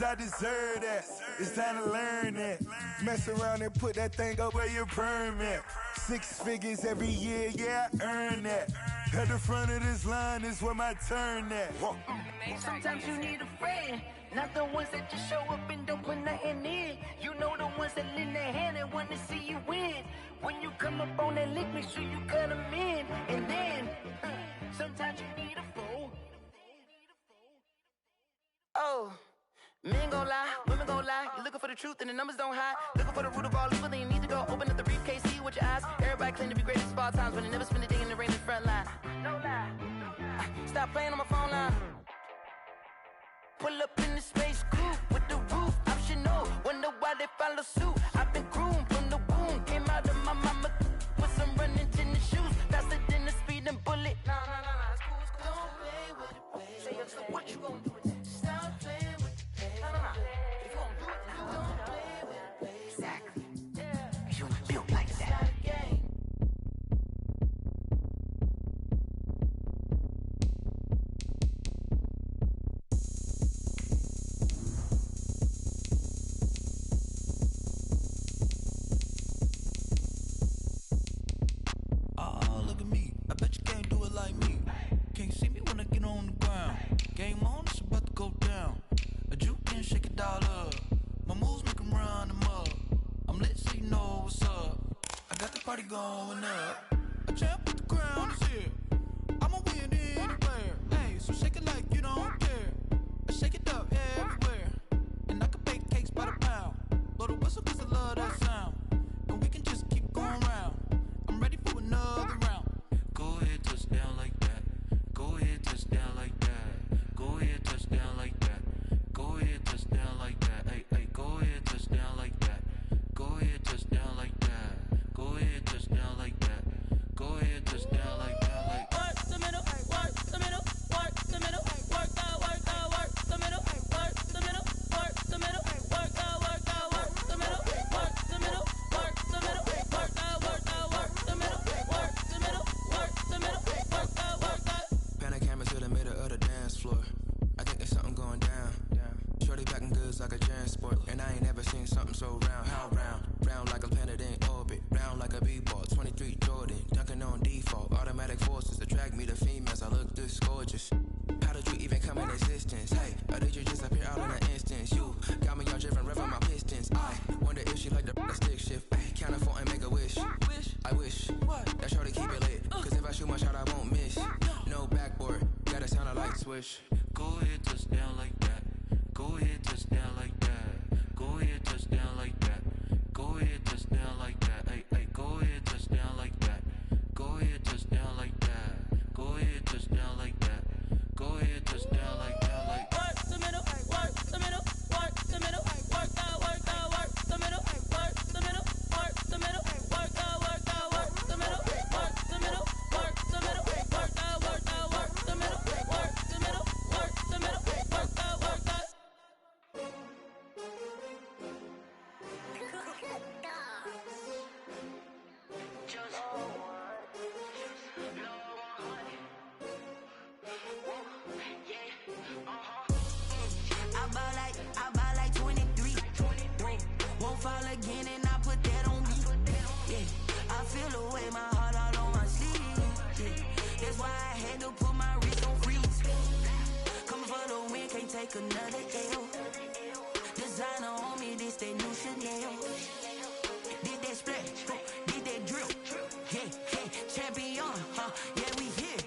cause I deserve that. It's time to learn that. Mess around and put that thing up where your permit. 6 figures every year, yeah, I earn that. At the front of this line is where my turn at. Sometimes you need a friend, not the ones that just show up and don't put nothing in. You know the ones that lend their hand and want to see you win. When you come up on that lick, make sure you cut them in. And then, sometimes you need a fool. Oh, men gon' lie, women gon' lie. You're looking for the truth and the numbers don't hide. Looking for the root of all evil, then you need to go open up the briefcase, see with your eyes. Everybody claim to be greatest of all times, but they never spend a day in the rain in the front line. No lie. Stop playing on my phone line. Pull up in the space coupe with the roof optional. Wonder why they follow suit. I've been groomed from the womb. Came out of my mama with some running tennis shoes. Faster than the speeding bullet. No, it's cool, it's cool. Don't play with it, baby. So what you gon' do with it? Stop playing with it, baby. No. If you gon' do it, then you don't play with it, baby. Exactly. Yeah. You built like that. Going up, a champ with the crown is here. I'ma win anywhere. Hey, so shake it like you don't care. I shake it up everywhere. And I can bake cakes by the pound. Blow the whistle cause I love that sound. And we can just keep going round. I'm ready for another round. Go ahead, touch down like that. Go ahead, touch down like that. Go ahead, touch down like that. Go ahead, touch down like that. Hey, go ahead, touch down like that. Go ahead, touch down like that. Go ahead, touch down like that. Go ahead, touch down like that. Like work the middle, work the middle, work the middle, work the middle, work the middle, work the middle, work the middle, work the middle, work the middle, work the middle, work the middle, work the middle, work the middle, work the. Pan a camera to the middle of the dance floor. I think there's something going down. Shorty packing goods like a transport, and I ain't never seen something so round. How round? Round like a planet in orbit, round like a b-ball. 23 Jordan, dunking on default. Automatic forces attract me to females. I look this gorgeous. How did you even come in existence? Hey, or did you just appear out in an instance? You got me all driven, revving my pistons. I wonder if she like the stick shift. Ay, count it 4 and make a wish. I wish that shorty keep it lit. Cause if I shoot my shot, I won't miss. No backboard, gotta sound a light switch. Go ahead, touch down like that. Go ahead, touch down like that. Go ahead, touch down like that. Go ahead, touch down like that. Hey, go ahead, touch down like that. Go ahead, touch down like that. Go ahead, touch down like that. Go ahead, touch down like that. Like work the middle, work the middle, work the middle, work the middle, work the middle, work the middle, work the middle, work the middle, work the middle, work the middle, work the middle, work the middle, work the middle, work the. I buy like 23. Won't fall again and I put that on me. Yeah, I feel the way, my heart all on my sleeve. Yeah, that's why I had to put my wrist on freeze. Coming for the win, can't take another L. Designer on me, this that new Chanel. Did that splash, did that drill. Yeah, champion, yeah, we here.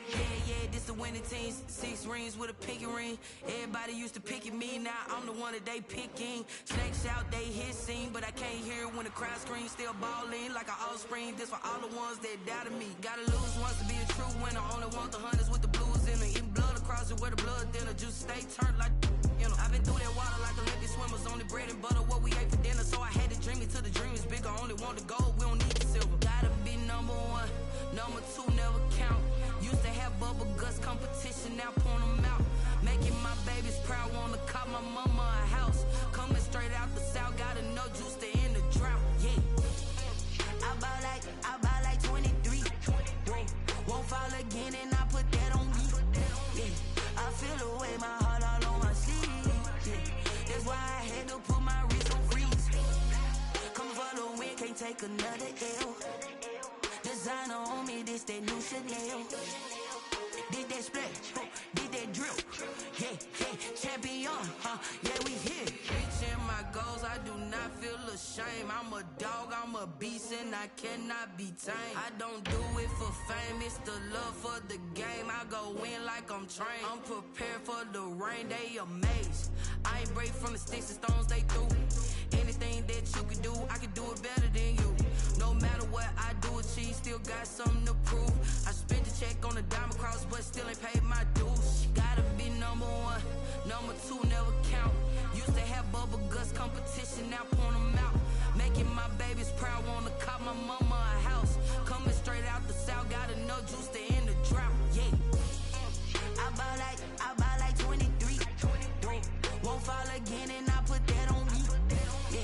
Yeah, this the winning team. 6 rings with a pinky ring. Everybody used to pick at me, now I'm the one that they picking. Snakes out, they hissing, but I can't hear when the crowd screams. Still balling like an offspring. This for all the ones that doubted me. Gotta lose once to be a true winner. Only want the hunters with the blues in it. Eating blood across it where the blood dinner. Juice stay turned like, you know. I've been through that water like Olympic swimmers. Only bread and butter, what we ate for dinner. So I had to dream it till the dream is bigger. Only want the gold, we don't need the silver. Gotta be number 1, number 2 never count. Used to have bubble guts competition, now point them out. Making my babies proud, wanna cop my mama a house. Coming straight out the south, gotta know juice to end the drought. Yeah, I buy like 23. Won't fall again and I put that on me. Yeah, I feel the way, my heart all on my sleeve. Yeah, that's why another L. Designer on me, this that new Chanel. Did that splash, did that drip. Yeah, champion, yeah, we here. Reaching my goals, I do not feel ashamed. I'm a dog, I'm a beast, and I cannot be tamed. I don't do it for fame, it's the love for the game. I go in like I'm trained. I'm prepared for the rain, they amazed. I ain't break from the sticks and stones they threw. Anything that you can do, I can do it better than you. No matter what I do, achieve, still got something to prove. I spent the check on the diamond cross, but still ain't paid my dues. Gotta be number one, number two never count. Used to have bubble guts competition, now point them out. Making my babies proud, wanna cop my mama a house. Coming straight out the south, got enough juice to end the drought. Yeah, I buy like 23. Won't fall again, and I put that on me. Yeah,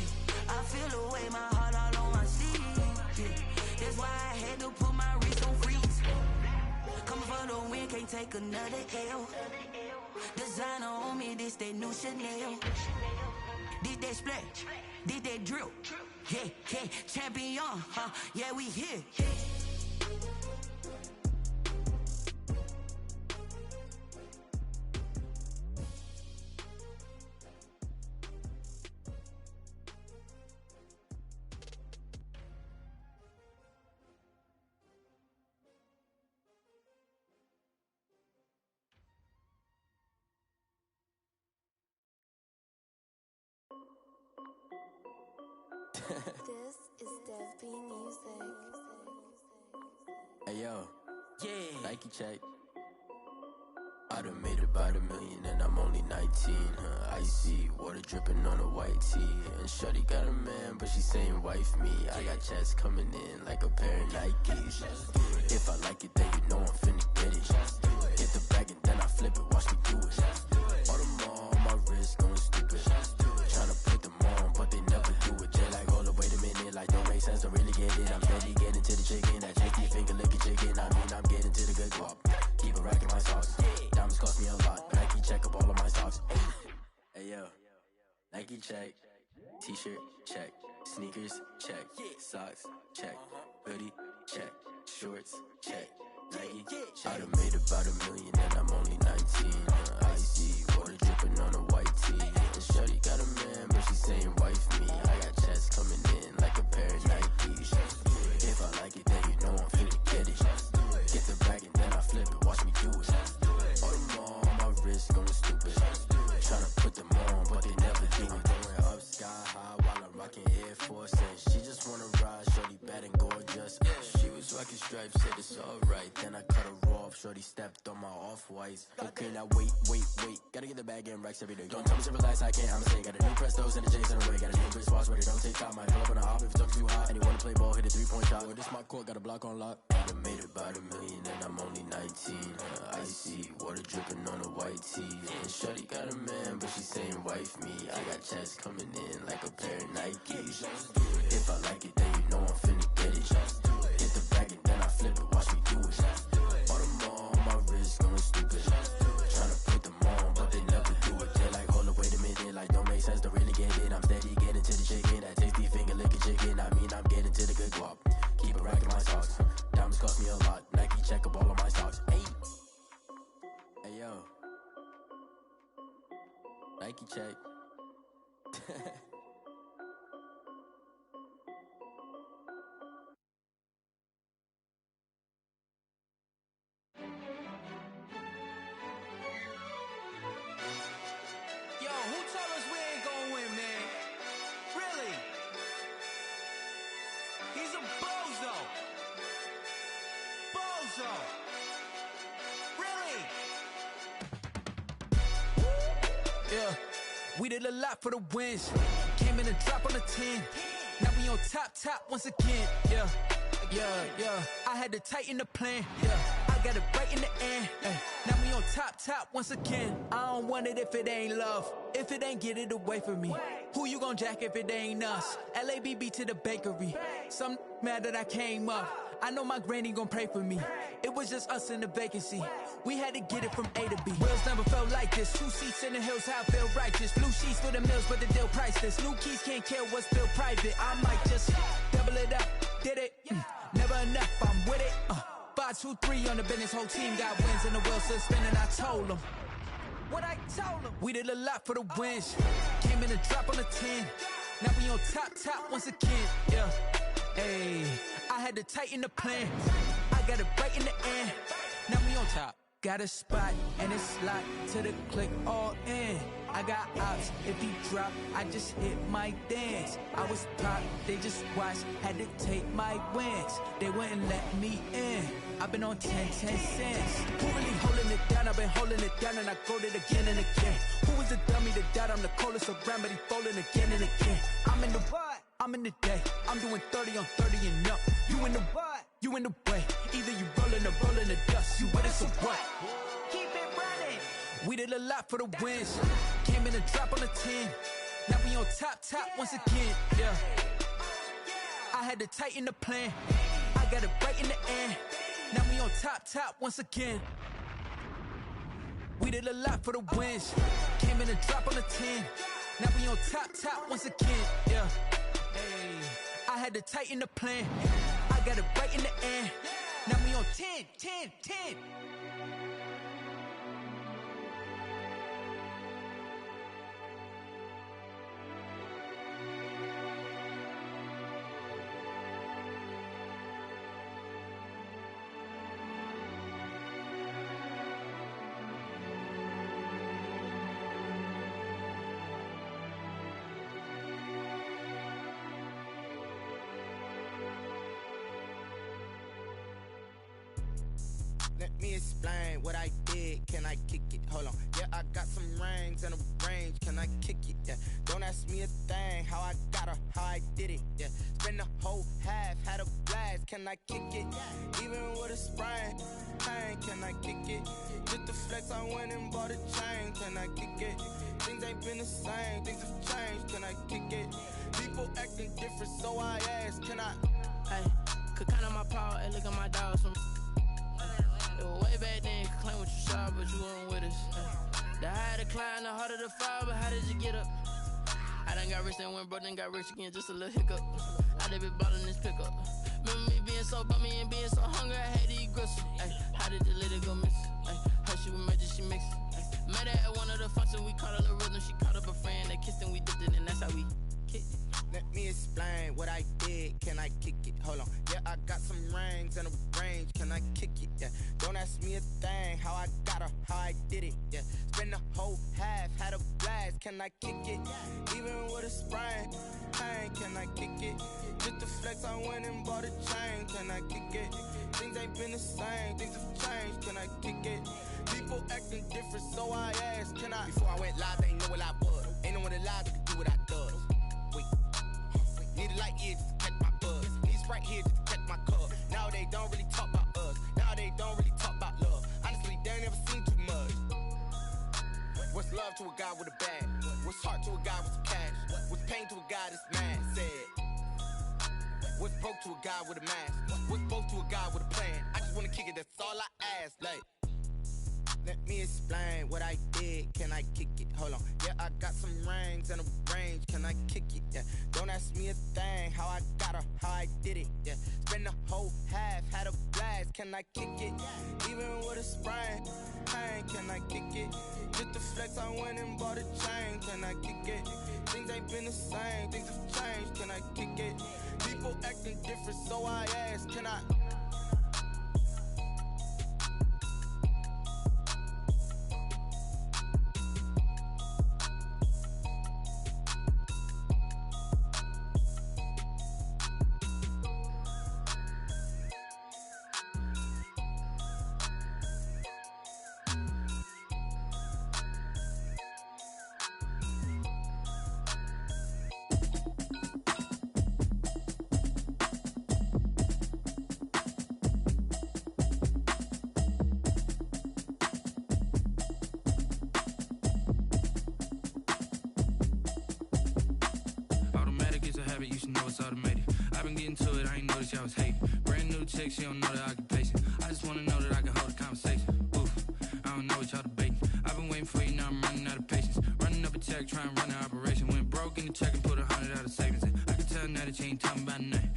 I feel away, my heart all on my sleeve. Yeah, that's why I had to put my wrist on freeze. Coming for the win, can't take another L. Designer on me, this that new Chanel. Did that splash, did that drip. Yeah, champion, yeah, we here. This is Dev B Music. Hey yo, Yeah, Nike check. I done made about $1 million and I'm only 19, Icy, water dripping on a white tee. And shawty got a man, but she saying wife me. I got checks coming in like a pair of Nikes. If I like it, then you know I'm finna get it. Get the bag and then I flip it, watch me do it. All them all on my wrist going stupid. Tryna put them on, but they never do it. They like, hold up, wait a minute, like don't make sense, don't really get it. I'm steady getting to the chicken, that tasty finger licking chicken. I mean, I'm getting to the good guap. Keep a rack in my socks. Diamonds cost me a lot. Nike check up all of my socks. Hey yo, Nike check. T-shirt check. Sneakers check. Socks check. Hoodie check. Shorts check. Nike check. I done made about $1 million and I'm only 19. Icy, water dripping on a white tee. And shawty got a man, but she saying wife me. I got checks coming in like a pair of Nikes. If I like it, then you know I'm finna get it. Get the bag and then I flip it, watch me do it. All them all on my wrist going stupid. Tryna put them on, but they never do it. Going up sky high while I'm rocking Air Force. And she just wanna ride, shorty bad and gorgeous. She was rocking stripes, said it's alright. Then I cut her off, shorty stepped on my off-whites. Okay, now wait. Gotta get the bag and racks every day. Don't tell me to relax, I can't, I'm saying. Got a new Prestos and a Jason away. Got a new wristwatch where they don't take time. Might pull up on a hop if it's up too hot. And you wanna play ball, hit a 3-point shot. Well, this my court, got a block on lock. I done made about $1 million and I'm only 19. Icy, water dripping on a white tee. And shawty got a man, but she saying wife me. I got checks coming in like a pair of Nikes. If I like it, then you know I'm finna get it. Get the bag and then I flip it, watch me do it. All them all on my wrist going stupid. Tryna put them on, but they never do it. They're like, hold up, wait a minute, like don't make sense, don't really get it. I'm steady getting to the chicken, that tasty finger licking chicken. I mean, I'm getting to the good guap. Keep a rack in my socks. Diamonds cost me a lot. Nike check up all of my socks. Hey yo, Nike check. Yo, who told us we ain't gonna win, man? Really? He's a bozo. Bozo. Really? Yeah, we did a lot for the wins. Came in and drop on the 10. Now we on top once again. Yeah. I had to tighten the plan. Yeah, I got it right in the end. Now we on top once again. I don't want it if it ain't love. If it ain't, get it away from me. Who you gon' jack if it ain't us? LABB to the bakery. Some mad that I came up. I know my granny gon' pray for me. It was just us in the vacancy. We had to get it from A to B. Wheels never felt like this. 2 seats in the hills, how I feel righteous. Blue sheets for the mills, but the deal priceless. New keys can't care what's still private. I might just double it up, did it. Never enough, I'm with it. 5, 2, 3 on the business, whole team got wins and the wheel still spinning. I told them what I told them. We did a lot for the wins. Came in a drop on the 10. Now we on top once again. Yeah, hey, I had to tighten the plan. I got it right in the end. Now we on top. Got a spot and it's locked to the click all in. I got ops, if he drop, I just hit my dance. I was top, they just watched, had to take my wins. They wouldn't let me in. I've been on 10 cents. Who really holding it down? I've been holding it down and I go it again and again. Who was the dummy that died? I'm the coldest around, but he folding again and again. I'm in the what? I'm in the day. I'm doing 30 on 30 and up. You in the what? You in the way. Either you rolling or rolling the dust. You with us or what? Keep it running. We did a lot for the wins. Came in a drop on the 10. Now we on top once again. Yeah. I had to tighten the plan. I got it right in the end. Now we on top once again. We did a lot for the wins. Came in a drop on the 10. Now we on top once again. Yeah. Hey, I had to tighten the plan. I got it right in the end. Now we on 10. Let me explain what I did. Can I kick it? Hold on. Yeah, I got some rings and a range. Can I kick it? Yeah. Don't ask me a thing. How I got her, how I did it. Yeah. Spend the whole half, had a blast. Can I kick it? Even with a sprain. Pain, can I kick it? Just the flex, I went and bought a chain. Can I kick it? Things ain't been the same. Things have changed. Can I kick it? People acting different, so I ask. Can I? Hey, could count on my power and look at my dogs from. Way back then, you could claim what you saw, but you weren't with us. The higher the climb, the harder the fall, but how did you get up? I done got rich, then went broke, then got rich again, just a little hiccup. I done been ballin' this pickup. Remember me being so bummy and being so hungry, I had to eat gristle. Ay, how did the lady go miss? Ay, how she was magic, she mixed. Met her at one of the functions, we caught a little rhythm, she caught up a friend, they kissed and we dipped it, and that's how we kicked it. Let me explain what I did. Can I kick it? Hold on. Yeah, I got some rings and a range. Can I kick it? Yeah. Don't ask me a thing. How I got her, how I did it. Yeah. Spend the whole half, had a blast. Can I kick it? Even with a sprain. Pain, can I kick it? Just the flex, I went and bought a chain. Can I kick it? Things ain't been the same. Things have changed. Can I kick it? People acting different, so I asked. Can I? Before I went live, they ain't know what I was. Ain't no one alive that could do what I does. Wait. Need a light ear just to catch my buzz. Need Sprite here just to catch my cup. Now they don't really talk about us. Now they don't really talk about love. Honestly, they ain't never seen too much. What's love to a guy with a bag? What's heart to a guy with some cash? What's pain to a guy that's mad? Said. What's broke to a guy with a mask? What's both to a guy with a plan? I just wanna kick it, that's all I ask. Like, let me explain what I did. Can I kick it? Hold on. Yeah, I got some rings and a range. Can I kick it? Yeah. Don't ask me a thing. How I got her, how I did it. Yeah. Spend the whole half, had a blast. Can I kick it? Even with a sprain. Pain, can I kick it? Just the flex, I went and bought a chain. Can I kick it? Things ain't been the same. Things have changed. Can I kick it? People acting different, so I ask. Can I? You should know it's automated. I've been getting to it, I ain't noticed y'all was hating. Brand new chick, she don't know the occupation. I just wanna know that I can hold a conversation. Oof, I don't know what y'all debating. I've been waiting for you, now I'm running out of patience. Running up a check, trying to run an operation. Went broke in the check and put 100 out of savings in. I can tell now that you ain't talking about nothing.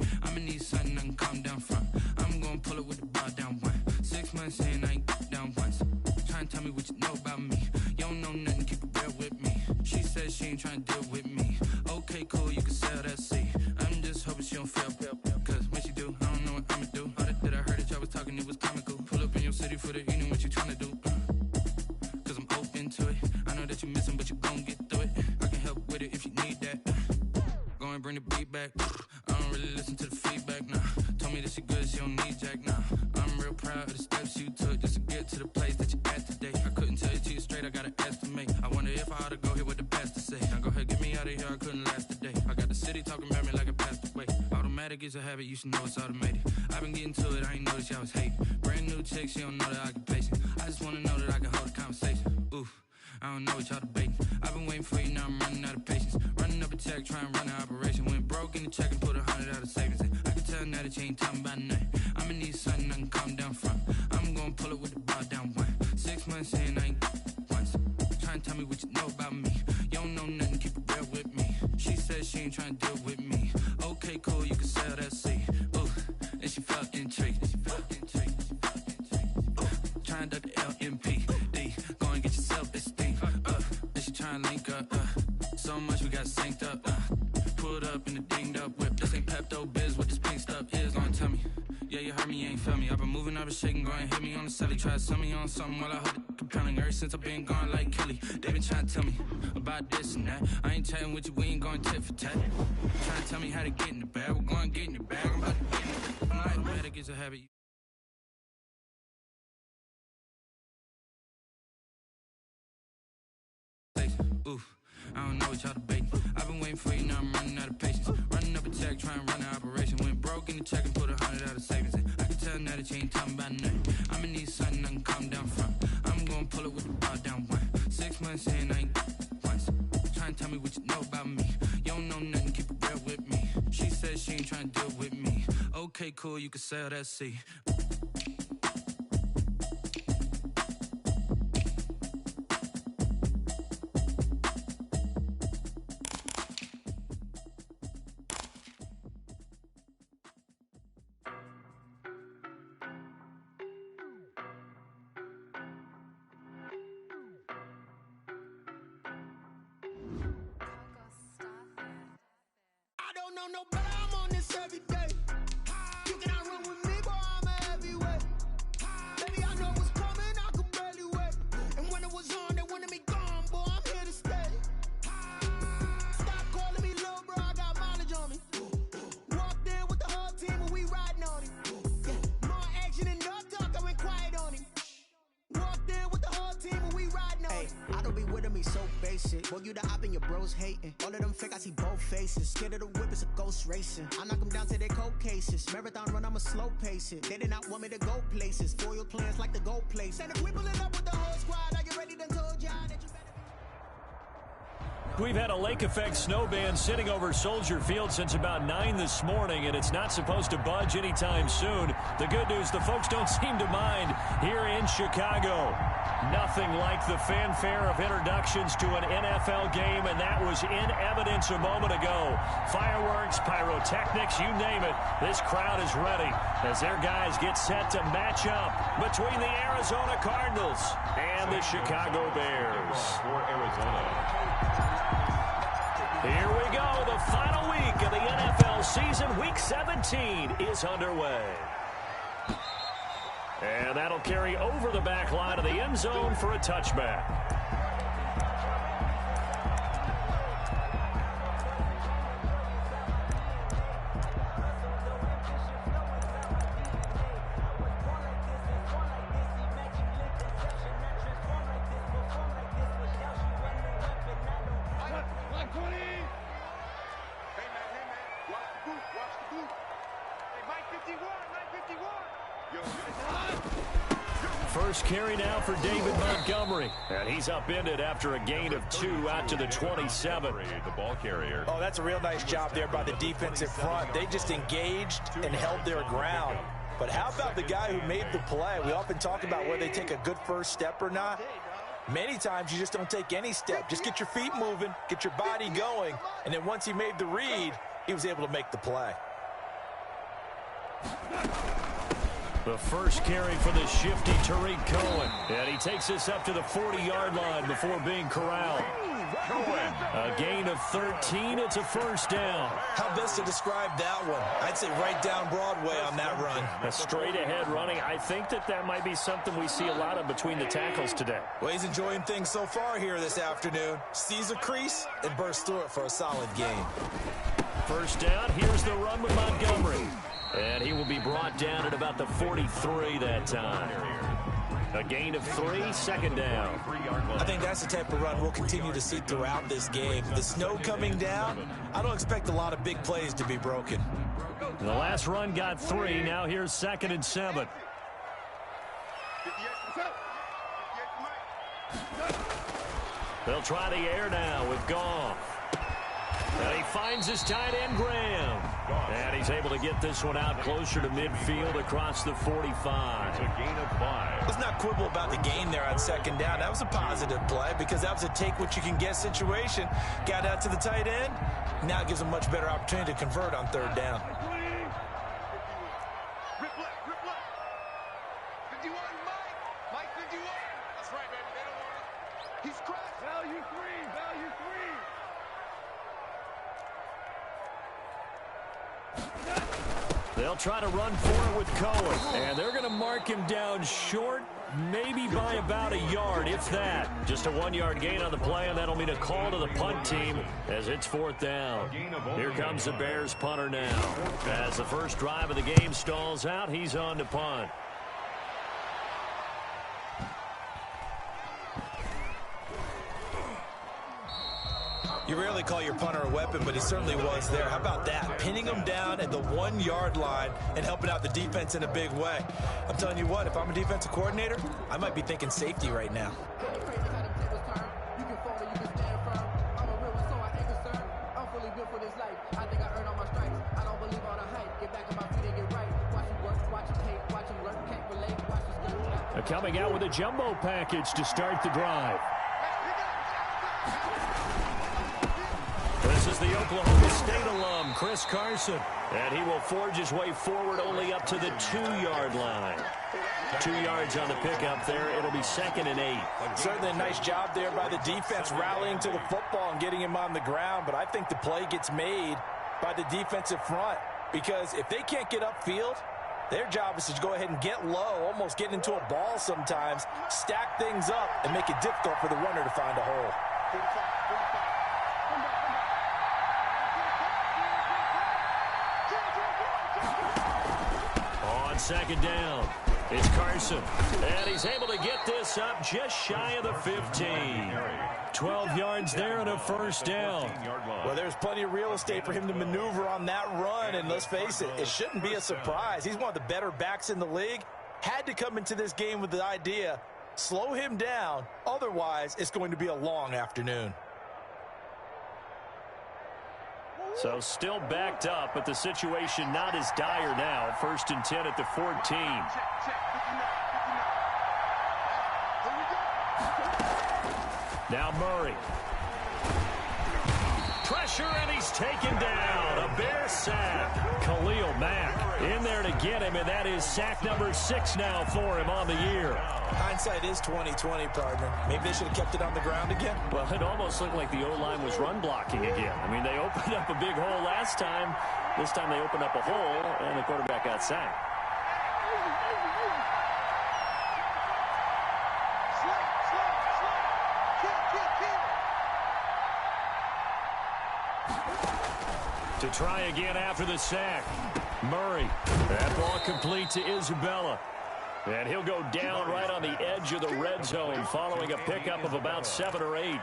Trying to tell me what you know about me. You don't know nothing, keep it real with me. She said she ain't trying to deal with me. Okay, cool, you can sell that seat. I'm just hoping she don't fail. Cause when she do, I don't know what I'ma do. All that I heard that y'all was talking, it was comical. Pull up in your city for the evening, what you trying to do? Cause I'm open to it. I know that you missing, but you gon' get through it. I can help with it if you need that. Go and bring the beat back. I don't really listen to the feedback, nah. Told me that she good, she don't need jack, nah. I'm real proud of the steps you took just to get to the place that you at today. I couldn't tell you to you straight, I gotta estimate. I wonder if I ought to go here with the best to say. Now go ahead, get me out of here, I couldn't last a day. I got the city talking about me like I passed away. Automatic is a habit, you should know it's automated. I've been getting to it, I ain't noticed y'all was hating. Brand new chick, she don't know the occupation. I just wanna know that I can hold a conversation. Oof, I don't know what y'all debating. I've been waiting for you, now I'm running out of patience. Running up a check, trying to run an operation. Went broke in the check and put 100 out of savings in. I can tell now that you ain't talking about nothing. I'ma need something I can calm down from. I'm gonna pull it with the bar down one. 6 months in, I ain't once. Trying to tell me what you know about me. You don't know nothing, keep it real with me. She said she ain't trying to deal with me. Okay, cool, you can sell that seat. Ooh, and she felt intrigued. Trying to duck the LMPD. Go and get your self-esteem. And she trying to link up. So much we got synced up. Pulled up in the dinged up whip. This ain't Pepto-Biz, what this pink stuff is. Gonna tell me. Yeah, you heard me, you ain't feel me. I've been moving, I've been shaking, go and hit me on the celly. Try to sell me on something while I hold it compelling. Ever since I've been gone like Kelly, they been trying to tell me about this and that. I ain't chatting with you, we ain't going tit for tat. Trying to tell me how to get in the bag, we're going to get in the bag. I'm about to get in the bag. Automatic is a habit. Oof, I don't know what y'all debating. I've been waiting for you, now I'm running out of patience. Running up a check, trying to run an operation. Went broke in the check and put 100 out of savings in. I can tell now that you ain't talking about nothing. I'ma need something I can calm down from. I'm gonna pull it with the bar down one. 6 months in, I ain't once. Trying to tell me what you know about me. You don't know nothing, keep it real with me. She said she ain't trying to deal with me. Okay, cool, you can sell that seat. No better, I'm on this every day. You cannot run with me, boy, I'm a heavyweight. Baby, I know what's coming, I could barely wait. And when it was on, they wanted me gone, boy, I'm here to stay. Stop calling me little bro, I got mileage on me. Walked in with the whole team and we riding on him. Yeah. More action and no talk, I went quiet on him. Walked in with the whole team and we riding on him. I don't be with him, he's so basic. Boy, you the op and your bros hating. All of them fake, I see both faces. Scared of the whip, it's a ghost racing. I knock them down to their cold cases. Marathon run, I'ma slow pace it. They did not want me to go places. Foil plans like the gold place. And if we pulling up with the whole squad, I get ready to told y'all that you better. We've had a lake effect snow band sitting over Soldier Field since about 9 this morning, and it's not supposed to budge anytime soon. The good news, the folks don't seem to mind here in Chicago. Nothing like the fanfare of introductions to an NFL game, and that was in evidence a moment ago. Fireworks, pyrotechnics, you name it. This crowd is ready as their guys get set to match up between the Arizona Cardinals and the Chicago Bears. For Arizona. Here we go. The final week of the NFL season. Week 17 is underway. And that'll carry over the back line of the end zone for a touchback. First carry now for David Montgomery. And he's upended after a gain of 2 out to the 27. The ball carrier. Oh, that's a real nice job there by the defensive front. They just engaged and held their ground. But how about the guy who made the play? We often talk about whether they take a good first step or not. Many times you just don't take any step. Just get your feet moving, get your body going. And then once he made the read, he was able to make the play. The first carry for the shifty Tariq Cohen. And he takes this up to the 40-yard line before being corralled. A gain of 13. It's a first down. How best to describe that one? I'd say right down Broadway on that run. A straight-ahead running. I think that might be something we see a lot of between the tackles today. Well, he's enjoying things so far here this afternoon. Sees a crease and bursts through it for a solid gain. First down. Here's the run with Montgomery. And he will be brought down at about the 43 that time. A gain of 3, second down. I think that's the type of run we'll continue to see throughout this game. The snow coming down, I don't expect a lot of big plays to be broken. The last run got 3. Now here's 2nd and 7. They'll try the air now with Goff. And he finds his tight end, Graham. And he's able to get this one out closer to midfield across the 45. It's a gain of 5. Let's not quibble about the gain there on second down. That was a positive play because that was a take-what-you-can-get situation. Got out to the tight end. Now it gives a much better opportunity to convert on third down. They'll try to run for it with Cohen. And they're going to mark him down short, maybe by about a yard, if that. Just a 1-yard gain on the play, and that'll mean a call to the punt team as it's 4th down. Here comes the Bears punter now. As the first drive of the game stalls out, he's on to punt. You rarely call your punter a weapon, but he certainly was there. How about that? Pinning him down at the 1-yard line and helping out the defense in a big way. I'm telling you what, if I'm a defensive coordinator, I might be thinking safety right now. Coming out with a jumbo package to start the drive. This is the Oklahoma State alum, Chris Carson. And he will forge his way forward only up to the 2-yard line. 2 yards on the pickup there. It'll be 2nd and 8. Certainly a nice job there by the defense rallying to the football and getting him on the ground. But I think the play gets made by the defensive front. Because if they can't get upfield, their job is to go ahead and get low, almost get into a ball sometimes, stack things up, and make it difficult for the runner to find a hole. On 2nd down, it's Carson. And he's able to get this up just shy of the 15. 12 yards there and a first down. Well, there's plenty of real estate for him to maneuver on that run, and let's face it, it shouldn't be a surprise. He's one of the better backs in the league. Had to come into this game with the idea, slow him down, otherwise it's going to be a long afternoon. So still backed up, but the situation not as dire now. 1st and 10 at the 14. Now Murray. Pressure, and he's taken down. A Bear sack. Khalil Mack in there to get him, and that is sack number 6 now for him on the year. Hindsight is 20/20, partner. Maybe they should have kept it on the ground again. Well, it almost looked like the O-line was run blocking again. I mean, they opened up a big hole last time. This time they opened up a hole, and the quarterback got sacked. To try again after the sack. Murray. That ball complete to Isabella. And he'll go down right on the edge of the red zone following a pickup of about 7 or 8.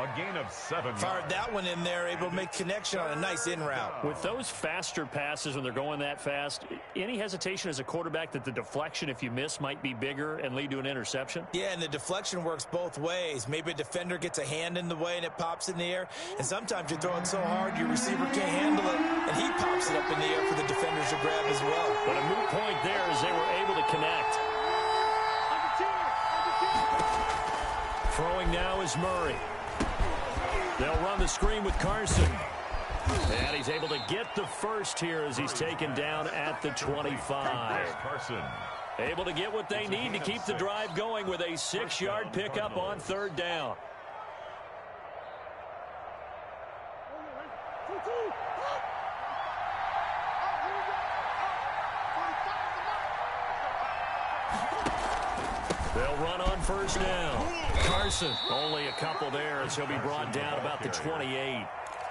A gain of 7. Fired that one in there, able to make connection on a nice in route. With those faster passes when they're going that fast, any hesitation as a quarterback that the deflection, if you miss, might be bigger and lead to an interception? Yeah, and the deflection works both ways. Maybe a defender gets a hand in the way and it pops in the air. And sometimes you throw it so hard your receiver can't handle it, and he pops it up in the air for the defenders to grab as well. But a moot point there as they were able to connect. Throwing now is Murray. They'll run the screen with Carson. And he's able to get the first here as he's taken down at the 25. Carson. Able to get what they need to keep the drive going with a 6-yard pickup on 3rd down. They'll run on 1st down. Carson, only a couple there as he'll be brought down about the 28.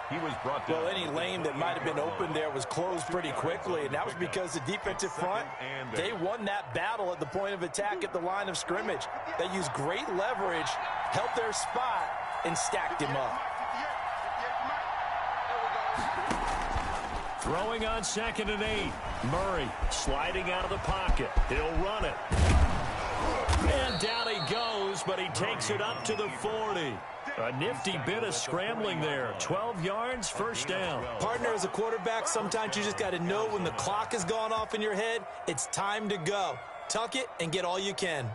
He was brought down. Well, any lane that might have been open there was closed pretty quickly, and that was because the defensive front, they won that battle at the point of attack at the line of scrimmage. They used great leverage, held their spot, and stacked him up. Throwing on 2nd and 8. Murray sliding out of the pocket. He'll run it. And down he goes, but he takes it up to the 40. A nifty bit of scrambling there. 12 yards, 1st down. Partner, as a quarterback, sometimes you just got to know when the clock has gone off in your head, it's time to go. Tuck it and get all you can.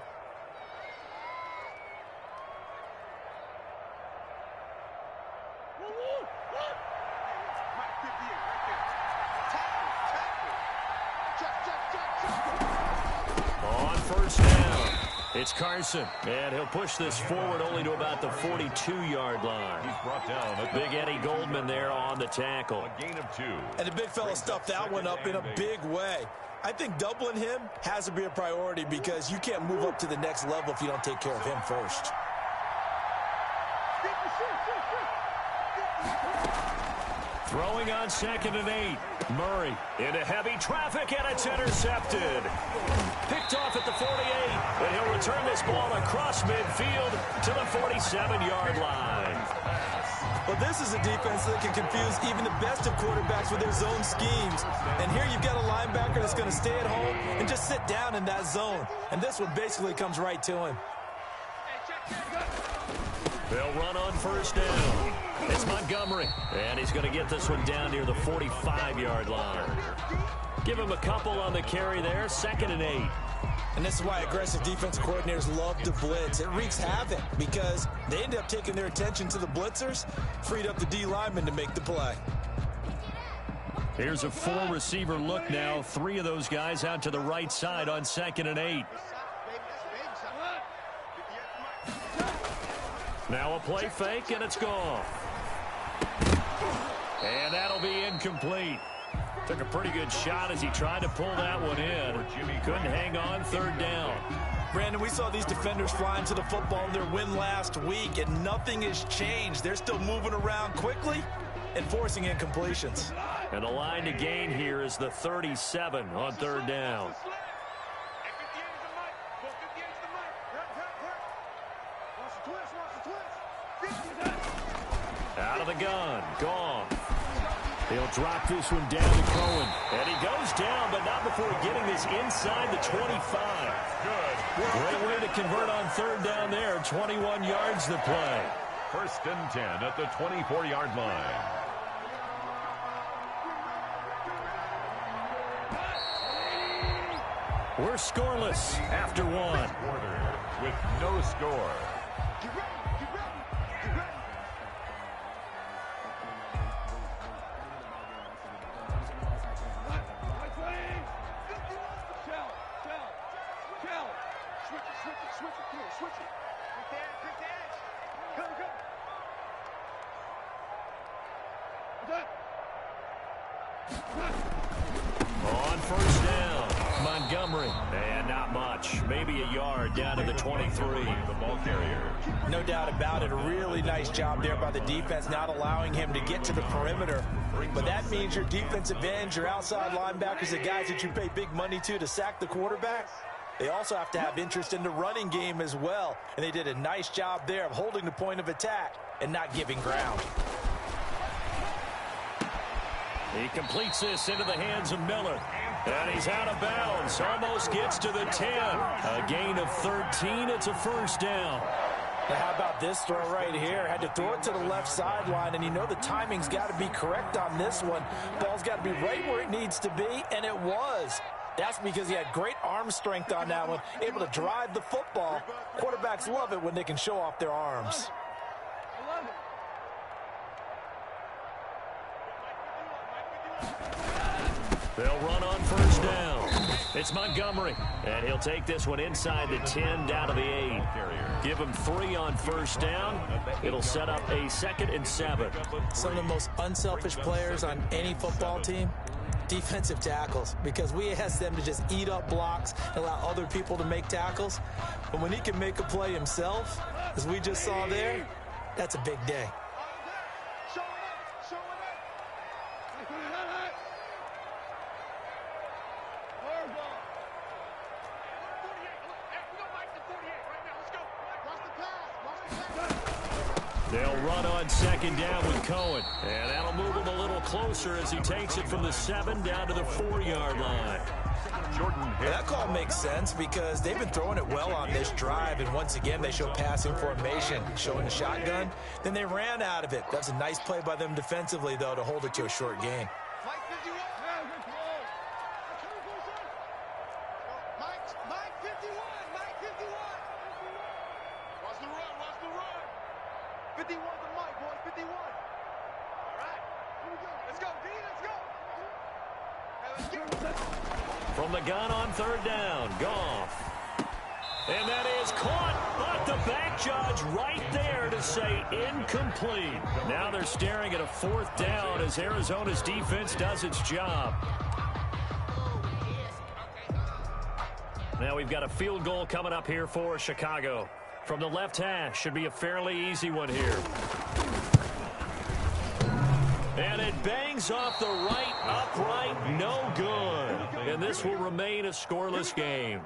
On 1st down, it's Carson, and he'll push this forward only to about the 42-yard line. He's brought down. Big Eddie Goldman there on the tackle. A gain of 2. And the big fella stuffed that one up in a big way. I think doubling him has to be a priority because you can't move up to the next level if you don't take care of him first. Throwing on 2nd and 8. Murray into heavy traffic, and it's intercepted. Picked off at the 48, and he'll return this ball across midfield to the 47-yard line. Well, this is a defense that can confuse even the best of quarterbacks with their zone schemes. And here you've got a linebacker that's going to stay at home and just sit down in that zone. And this one basically comes right to him. They'll run on 1st down. It's Montgomery, and he's going to get this one down near the 45-yard line. Give him a couple on the carry there, 2nd and 8. And this is why aggressive defensive coordinators love to blitz. It wreaks havoc because they end up taking their attention to the blitzers, freed up the D lineman to make the play. Here's a 4-receiver look now. 3 of those guys out to the right side on 2nd and 8. Now a play fake, and it's gone. And that'll be incomplete. Took a pretty good shot as he tried to pull that one in. Couldn't hang on 3rd down. Brandon, we saw these defenders flying to the football in their win last week, and nothing has changed. They're still moving around quickly and forcing incompletions. And the line to gain here is the 37 on 3rd down. Out of the gun, gone. He'll drop this one down to Cohen. And he goes down, but not before getting this inside the 25. Good. Great way to convert on 3rd down there. 21 yards to play. 1st and 10 at the 24-yard line. We're scoreless after 1. Quarter with no score. On 1st down, Montgomery. And not much. Maybe a yard down to the 23. The ball carrier. No doubt about it. A really nice job there by the defense, not allowing him to get to the perimeter. But that means your defensive ends, your outside linebackers, the guys that you pay big money to sack the quarterback, they also have to have interest in the running game as well. And they did a nice job there of holding the point of attack and not giving ground. He completes this into the hands of Miller. And he's out of bounds. Almost gets to the 10. A gain of 13. It's a 1st down. Now how about this throw right here? Had to throw it to the left sideline, and you know the timing's got to be correct on this one. Ball's got to be right where it needs to be, and it was. That's because he had great arm strength on that one, able to drive the football. Quarterbacks love it when they can show off their arms. They'll run on 1st down. It's Montgomery, and he'll take this one inside the 10 down to the 8. Give him 3 on first down. It'll set up a 2nd and 7. Some of the most unselfish players on any football team, defensive tackles, because we ask them to just eat up blocks and allow other people to make tackles. But when he can make a play himself, as we just saw there, that's a big day. They'll run on 2nd down with Cohen. And that'll move him a little closer as he takes it from the 7 down to the 4-yard line. That call makes sense because they've been throwing it well on this drive, and once again they show passing formation, showing the shotgun. Then they ran out of it. That's a nice play by them defensively, though, to hold it to a short gain. From the gun on 3rd down, Goff. And that is caught, but the back judge right there to say incomplete. Now they're staring at a 4th down as Arizona's defense does its job. Now we've got a field goal coming up here for Chicago. From the left hash, should be a fairly easy one here. And it bangs off the right upright, no good. And this will remain a scoreless game.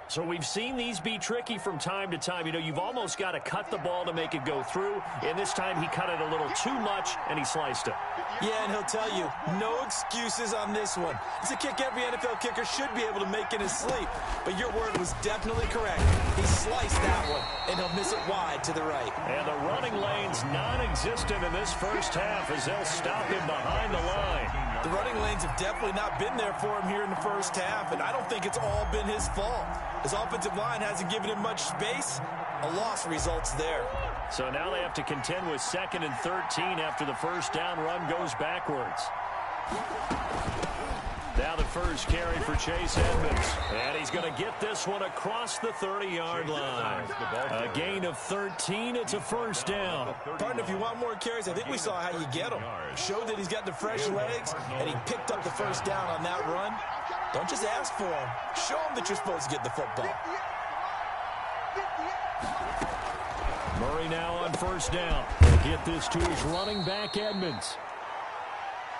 So we've seen these be tricky from time to time. You know, you've almost got to cut the ball to make it go through. And this time he cut it a little too much, and he sliced it. Yeah, and he'll tell you, no excuses on this one. It's a kick every NFL kicker should be able to make in his sleep. But your word was definitely correct. He sliced that one, and he'll miss it wide to the right. And the running lane's non-existent in this first half as they'll stop him behind the line. The running lanes have definitely not been there for him here in the first half, and I don't think it's all been his fault. His offensive line hasn't given him much space. A loss results there. So now they have to contend with 2nd and 13 after the first down run goes backwards. Now the first carry for Chase Edmonds. And he's going to get this one across the 30-yard line. A gain of 13. It's a first down. Partner, if you want more carries, I think we saw how you get them. Showed that he's got the fresh legs, and he picked up the first down on that run. Don't just ask for him. Show him that you're supposed to get the football. Murray now on first down. He'll get this to his running back, Edmonds.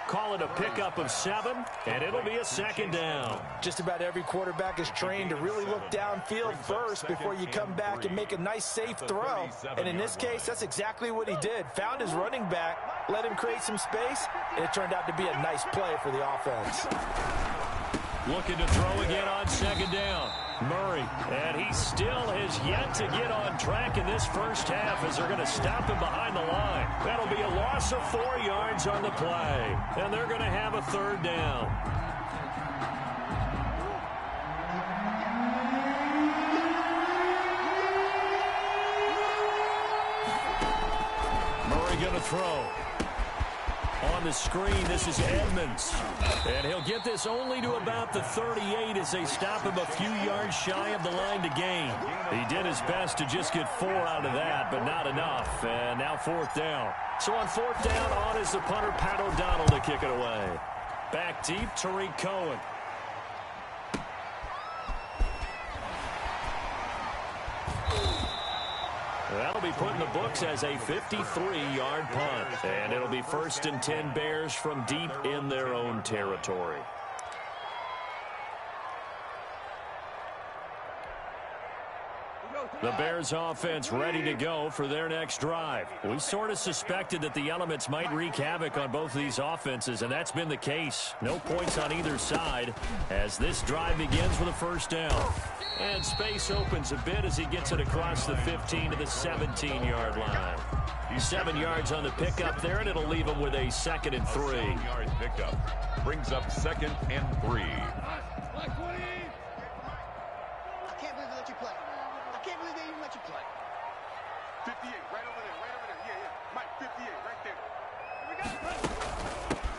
Call it a pickup of 7, and it'll be a 2nd down. Just about every quarterback is trained to really look downfield first before you come back and make a nice, safe throw. And in this case, that's exactly what he did. Found his running back, let him create some space, and it turned out to be a nice play for the offense. Looking to throw again on 2nd down. Murray, and he still has yet to get on track in this first half as they're going to stop him behind the line. That'll be a loss of 4 yards on the play, and they're going to have a 3rd down. Murray going to throw. On the screen, this is Edmonds. And he'll get this only to about the 38 as they stop him a few yards shy of the line to gain. He did his best to just get 4 out of that, but not enough. And now 4th down. So on 4th down, on is the punter, Pat O'Donnell, to kick it away. Back deep, Tariq Cohen. That'll be put in the books as a 53-yard punt. And it'll be 1st and 10 Bears from deep in their own territory. The Bears offense ready to go for their next drive. We sort of suspected that the elements might wreak havoc on both of these offenses, and that's been the case. No points on either side as this drive begins with a first down. And space opens a bit as he gets it across the 15 to the 17-yard line. 7 yards on the pickup there, and it'll leave him with a 2nd and 3. 7-yard pickup brings up 2nd and 3. I can't believe they let you play. I can't believe they even let you play. 58, right over there, yeah. Mike, 58, right there.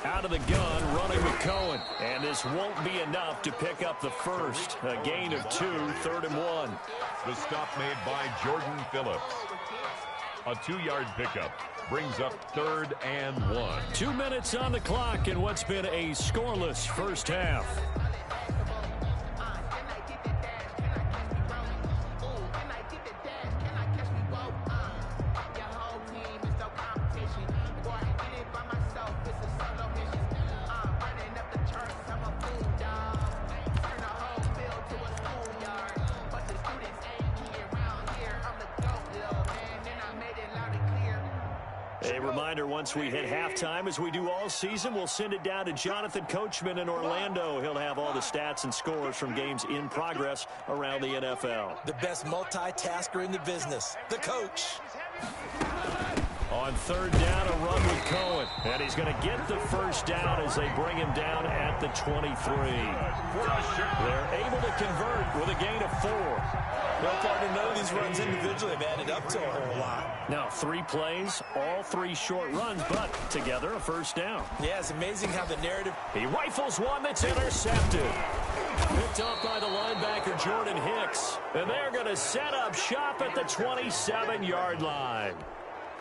Out of the gun, running with Cohen. And this won't be enough to pick up the first. A gain of 2, 3rd and 1. The stop made by Jordan Phillips. A 2-yard pickup brings up 3rd and 1. 2 minutes on the clock in what's been a scoreless first half. A reminder, once we hit halftime, as we do all season, we'll send it down to Jonathan Coachman in Orlando. He'll have all the stats and scores from games in progress around the NFL. The best multitasker in the business, the coach. On 3rd down, a run with Cohen. And he's going to get the first down as they bring him down at the 23. They're able to convert with a gain of 4. Well, partner, none of these runs individually have added up to a whole lot. Now, 3 plays, all 3 short runs, but together a first down. Yeah, it's amazing how the narrative... He rifles one that's intercepted. Picked off by the linebacker, Jordan Hicks. And they're going to set up shop at the 27-yard line.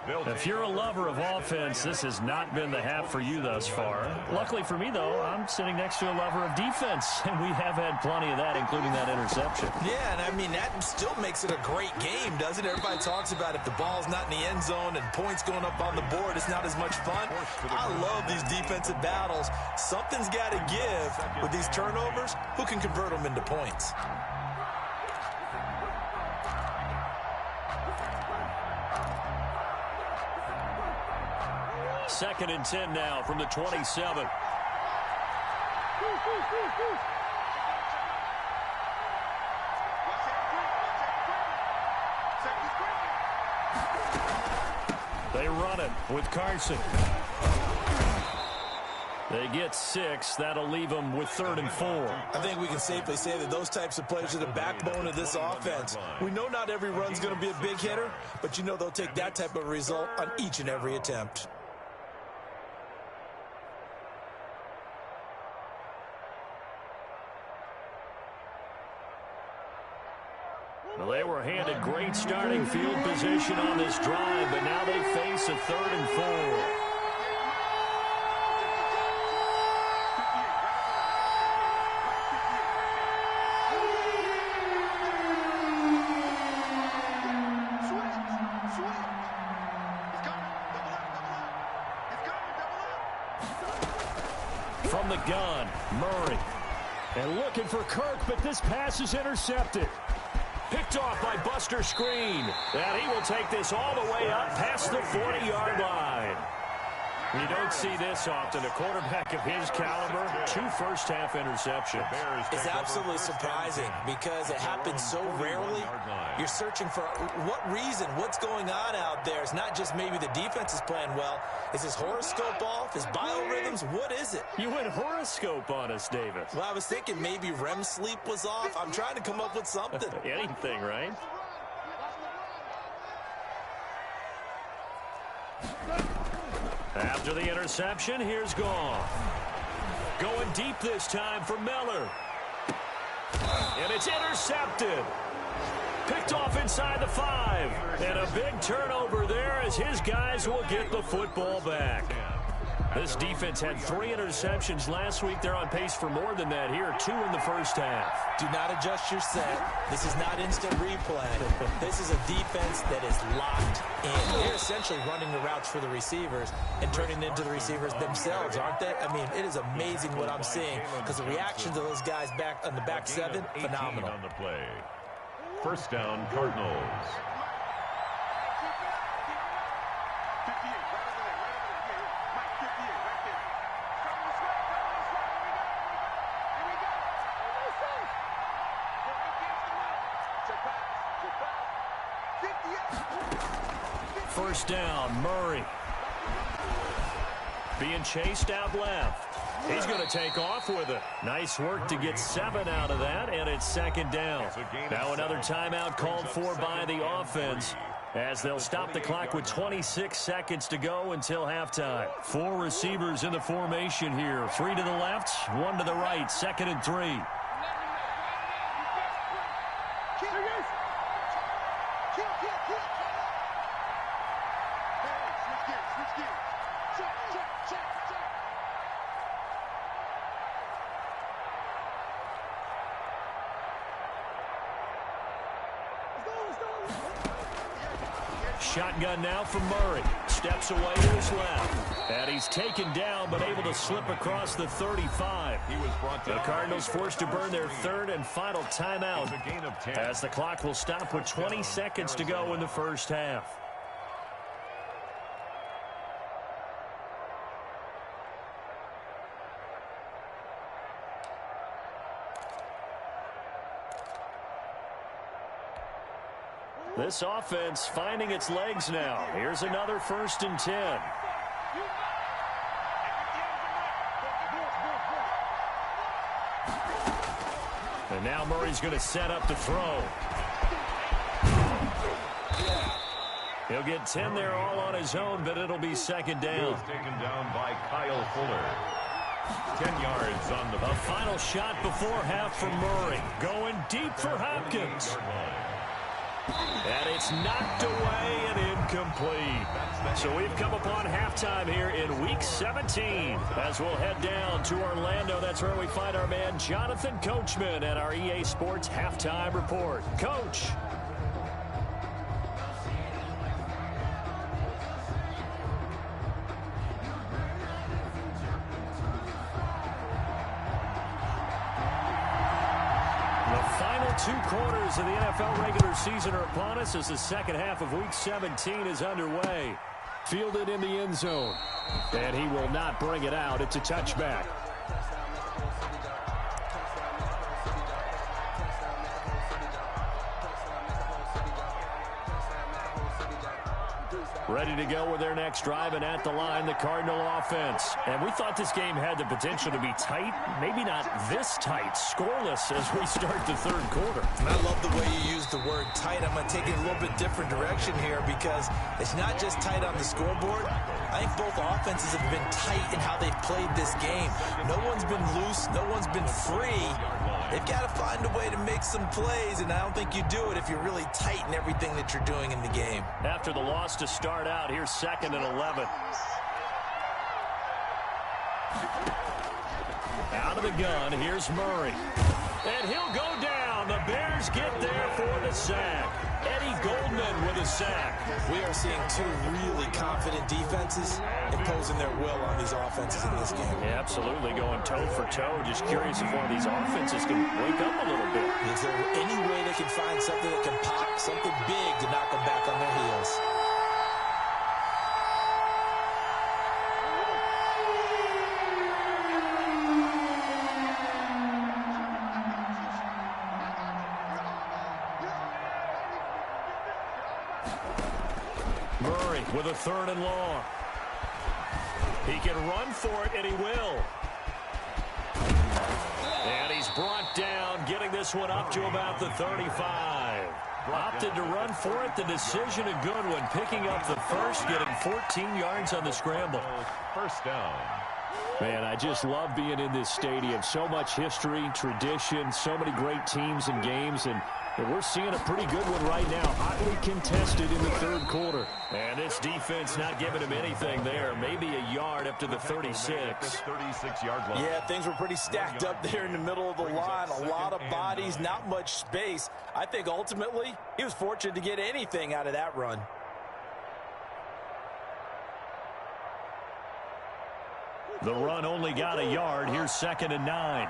If you're a lover of offense, this has not been the half for you thus far. Luckily for me, though, I'm sitting next to a lover of defense, and we have had plenty of that, including that interception. Yeah, and I mean, that still makes it a great game, doesn't it? Everybody talks about if the ball's not in the end zone and points going up on the board, it's not as much fun. I love these defensive battles. Something's got to give with these turnovers. Who can convert them into points? Second and 10 now from the 27. They run it with Carson. They get 6. That'll leave them with 3rd and 4. I think we can safely say that those types of plays are the backbone of this offense. We know not every run's going to be a big hitter, but you know they'll take that type of result on each and every attempt. Well, they were handed great starting field position on this drive, but now they face a 3rd and 4. From the gun, Murray. And looking for Kirk, but this pass is intercepted. Picked off by Buster Screen. And he will take this all the way up past the 40-yard line. You don't see this often. A quarterback of his caliber, 2 first-half interceptions. It's absolutely surprising because it happens so rarely. You're searching for what reason, what's going on out there. It's not just maybe the defense is playing well. Is his horoscope off? His biorhythms? What is it? You went horoscope on us, Davis. Well, I was thinking maybe REM sleep was off. I'm trying to come up with something. Anything, right? After the interception, here's Goff. Going deep this time for Miller. And it's intercepted. Picked off inside the 5. And a big turnover there as his guys will get the football back. This defense had 3 interceptions last week. They're on pace for more than that here. 2 in the first half. Do not adjust your set. This is not instant replay. This is a defense that is locked in. They're essentially running the routes for the receivers and turning into the receivers themselves, aren't they? I mean, it is amazing what I'm seeing because the reactions of those guys back on the back 7, phenomenal. On the play. First down, Cardinals. First down, Murray. Being chased out left. He's going to take off with it. Nice work to get 7 out of that, and it's 2nd down. Now another timeout called for by the offense. as they'll stop the clock with 26 seconds to go until halftime. 4 receivers in the formation here. 3 to the left, 1 to the right, 2nd and 3. Shotgun now from Murray. Steps away to his left. And he's taken down, but able to slip across the 35. The Cardinals forced to burn their 3rd and final timeout as the clock will stop with 20 seconds to go in the first half. This offense finding its legs now. Here's another 1st and 10. And now Murray's going to set up to throw. He'll get 10 there all on his own, but it'll be 2nd down. Taken down by Kyle Fuller. 10 yards on the A final shot before half from Murray. Going deep for Hopkins. And it's knocked away and incomplete. So we've come upon halftime here in Week 17. As we'll head down to Orlando, that's where we find our man Jonathan Coachman at our EA Sports Halftime Report. Coach. Two quarters of the NFL regular season are upon us as the second half of Week 17 is underway. Fielded in the end zone. And he will not bring it out. It's a touchback. Ready to go with their next drive, and at the line, the Cardinal offense. And we thought this game had the potential to be tight, maybe not this tight, scoreless as we start the 3rd quarter. And I love the way you use the word tight. I'm going to take it a little bit different direction here because it's not just tight on the scoreboard. I think both offenses have been tight in how they've played this game. No one's been loose. No one's been free. They've got to find a way to make some plays, and I don't think you do it if you're really tight in everything that you're doing in the game. After the loss to start out, here's 2nd and 11. Out of the gun, here's Murray. And he'll go down. The Bears get there for the sack. Eddie Goldman with a sack. We are seeing 2 really confident defenses imposing their will on these offenses in this game. Yeah, absolutely, going toe for toe. Just curious if one of these offenses can wake up a little bit. Is there any way they can find something that can pop, something big to knock them back on their heels? Murray with a 3rd and long. He can run for it, and he will. And he's brought down, getting this one up to about the 35. Opted to run for it. The decision a good one. Picking up the first, getting 14 yards on the scramble. 1st down. Man, I just love being in this stadium. So much history, tradition, so many great teams and games, and we're seeing a pretty good one right now. Hotly contested in the 3rd quarter. And this defense not giving him anything there. Maybe a yard up to the 36. 36-yard line. Yeah, things were pretty stacked up there in the middle of the line. A lot of bodies, not much space. I think ultimately he was fortunate to get anything out of that run. The run only got a yard. Here's 2nd and 9.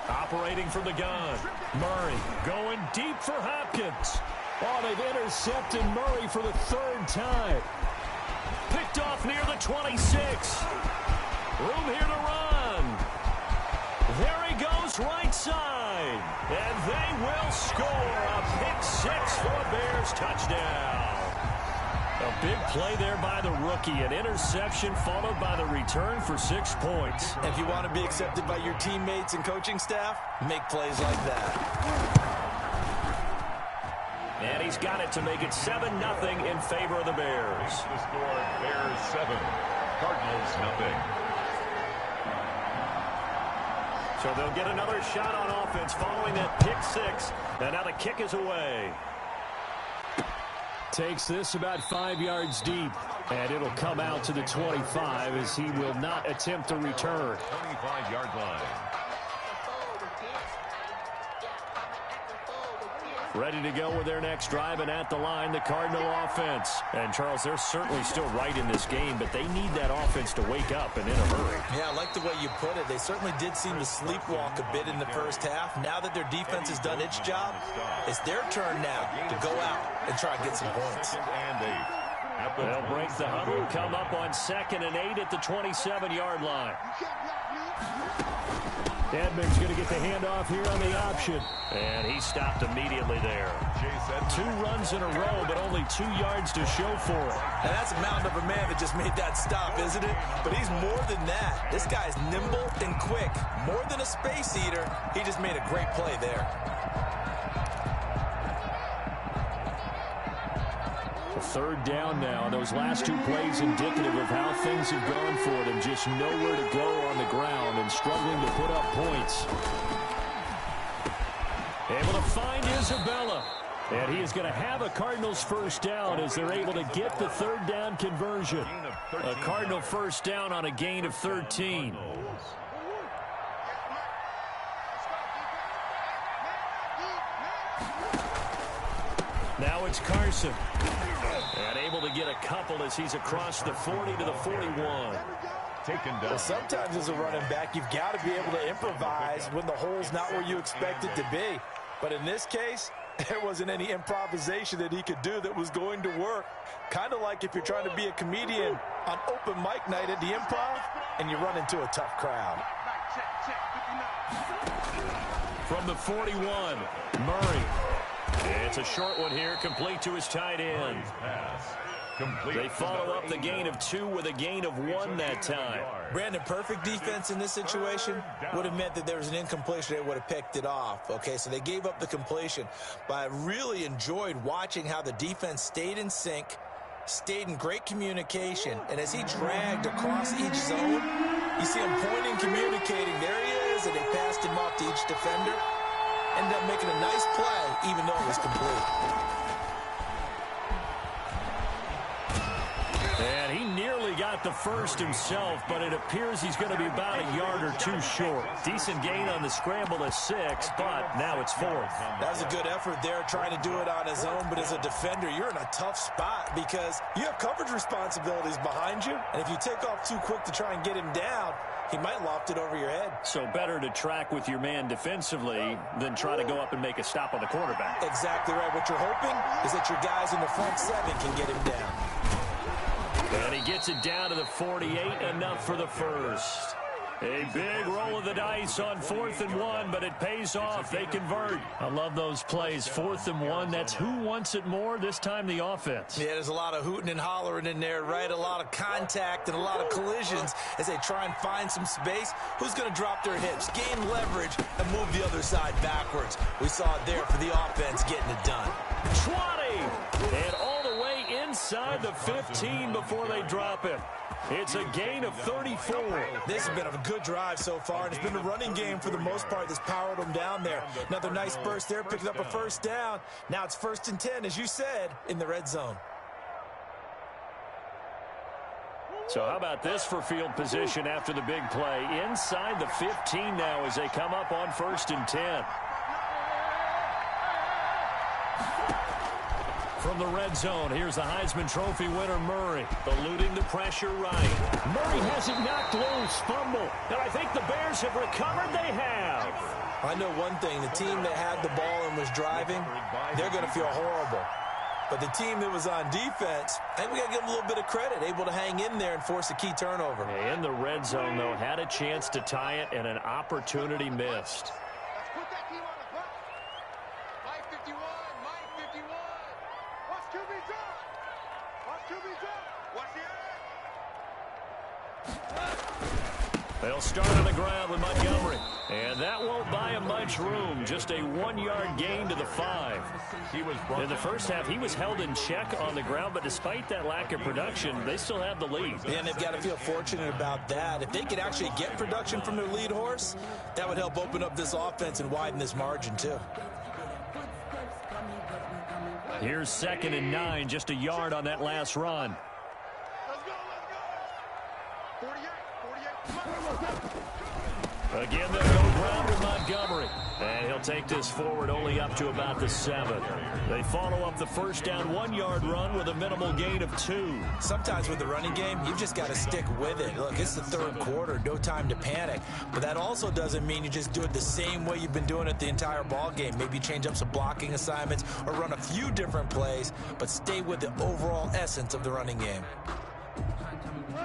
Operating from the gun. Murray going deep for Hopkins. Oh, they've intercepted Murray for the 3rd time. Picked off near the 26. Room here to run. There he goes right side. And they will score a pick 6 for a Bears touchdown. A big play there by the rookie. An interception followed by the return for 6 points. If you want to be accepted by your teammates and coaching staff, make plays like that. And he's got it to make it 7-0 in favor of the Bears. The score, Bears 7, Cardinals 0. So they'll get another shot on offense following that pick 6. And now the kick is away. Takes this about 5 yards deep. And it'll come out to the 25 as he will not attempt to return. 25-yard line. Ready to go with their next drive, and at the line, the Cardinal offense. And, Charles, they're certainly still right in this game, but they need that offense to wake up and in a hurry. Yeah, I like the way you put it. They certainly did seem to sleepwalk a bit in the first half. Now that their defense has done its job, it's their turn now to go out and try and get some points. They'll break the huddle, come up on 2nd and 8 at the 27-yard line. Edmonds going to get the handoff here on the option. And he stopped immediately there. 2 runs in a row, but only 2 yards to show for it. And that's a mountain of a man that just made that stop, isn't it? But he's more than that. This guy's nimble and quick. More than a space eater, he just made a great play there. Third down now. Those last 2 plays indicative of how things have gone for them. Just nowhere to go on the ground and struggling to put up points. Able to find Isabella. And he is going to have a Cardinals first down as they're able to get the third down conversion. A Cardinal first down on a gain of 13. Now it's Carson. And able to get a couple as he's across the 40 to the 41. Taken down. Well, sometimes as a running back, you've got to be able to improvise when the hole's not where you expect it to be. But in this case, there wasn't any improvisation that he could do that was going to work. Kind of like if you're trying to be a comedian on open mic night at the Improv and you run into a tough crowd. From the 41, Murray. It's a short one here, complete to his tight end. They follow up the gain of 2 with a gain of 1 that time. Brandon, perfect defense in this situation would have meant that there was an incompletion. They would have picked it off. Okay, so they gave up the completion. But I really enjoyed watching how the defense stayed in sync, stayed in great communication. And as he dragged across each zone, you see him pointing, communicating. There he is, and they passed him off to each defender. Ended up making a nice play, even though it was complete. And he nearly got the first himself, but it appears he's going to be about a yard or 2 short. Decent gain on the scramble of 6, but now it's 4th. That was a good effort there, trying to do it on his own, but as a defender, you're in a tough spot because you have coverage responsibilities behind you, and if you take off too quick to try and get him down, he might loft it over your head. So better to track with your man defensively than try to go up and make a stop on the quarterback. Exactly right. What you're hoping is that your guys in the front 7 can get him down. And he gets it down to the 48, enough for the first. A big roll of the dice on 4th and 1, but it pays off. They convert. I love those plays. 4th and 1, that's who wants it more, this time the offense. Yeah, there's a lot of hooting and hollering in there, right? A lot of contact and a lot of collisions as they try and find some space. Who's going to drop their hips, gain leverage, and move the other side backwards? We saw it there for the offense getting it done. 20! And all the way inside the 15 before they drop it. It's a gain of 34. This has been a good drive so far, and it's been the running game for the most part that's powered them down there. Another nice burst there, picking up a first down. Now it's 1st and 10, as you said, in the red zone. So how about this for field position after the big play? Inside the 15 now as they come up on 1st and 10. From the red zone, here's the Heisman Trophy winner, Murray, eluding the pressure right. Murray has it knocked loose, fumble. And I think the Bears have recovered. They have. I know one thing. The team that had the ball and was driving, they're going to feel horrible. But the team that was on defense, I think we got to give them a little bit of credit, able to hang in there and force a key turnover. In the red zone, though, had a chance to tie it and an opportunity missed. They'll start on the ground with Montgomery. And that won't buy him much room. Just a 1-yard gain to the 5. In the first half, he was held in check on the ground, but despite that lack of production, they still have the lead. Yeah, and they've got to feel fortunate about that. If they could actually get production from their lead horse, that would help open up this offense and widen this margin, too. Here's 2nd and 9, just a yard on that last run. Again, they'll go ground with Montgomery. And he'll take this forward only up to about the 7. They follow up the first down 1-yard run with a minimal gain of 2. Sometimes with the running game, you've just got to stick with it. Look, it's the 3rd quarter, no time to panic. But that also doesn't mean you just do it the same way you've been doing it the entire ball game. Maybe change up some blocking assignments or run a few different plays, but stay with the overall essence of the running game.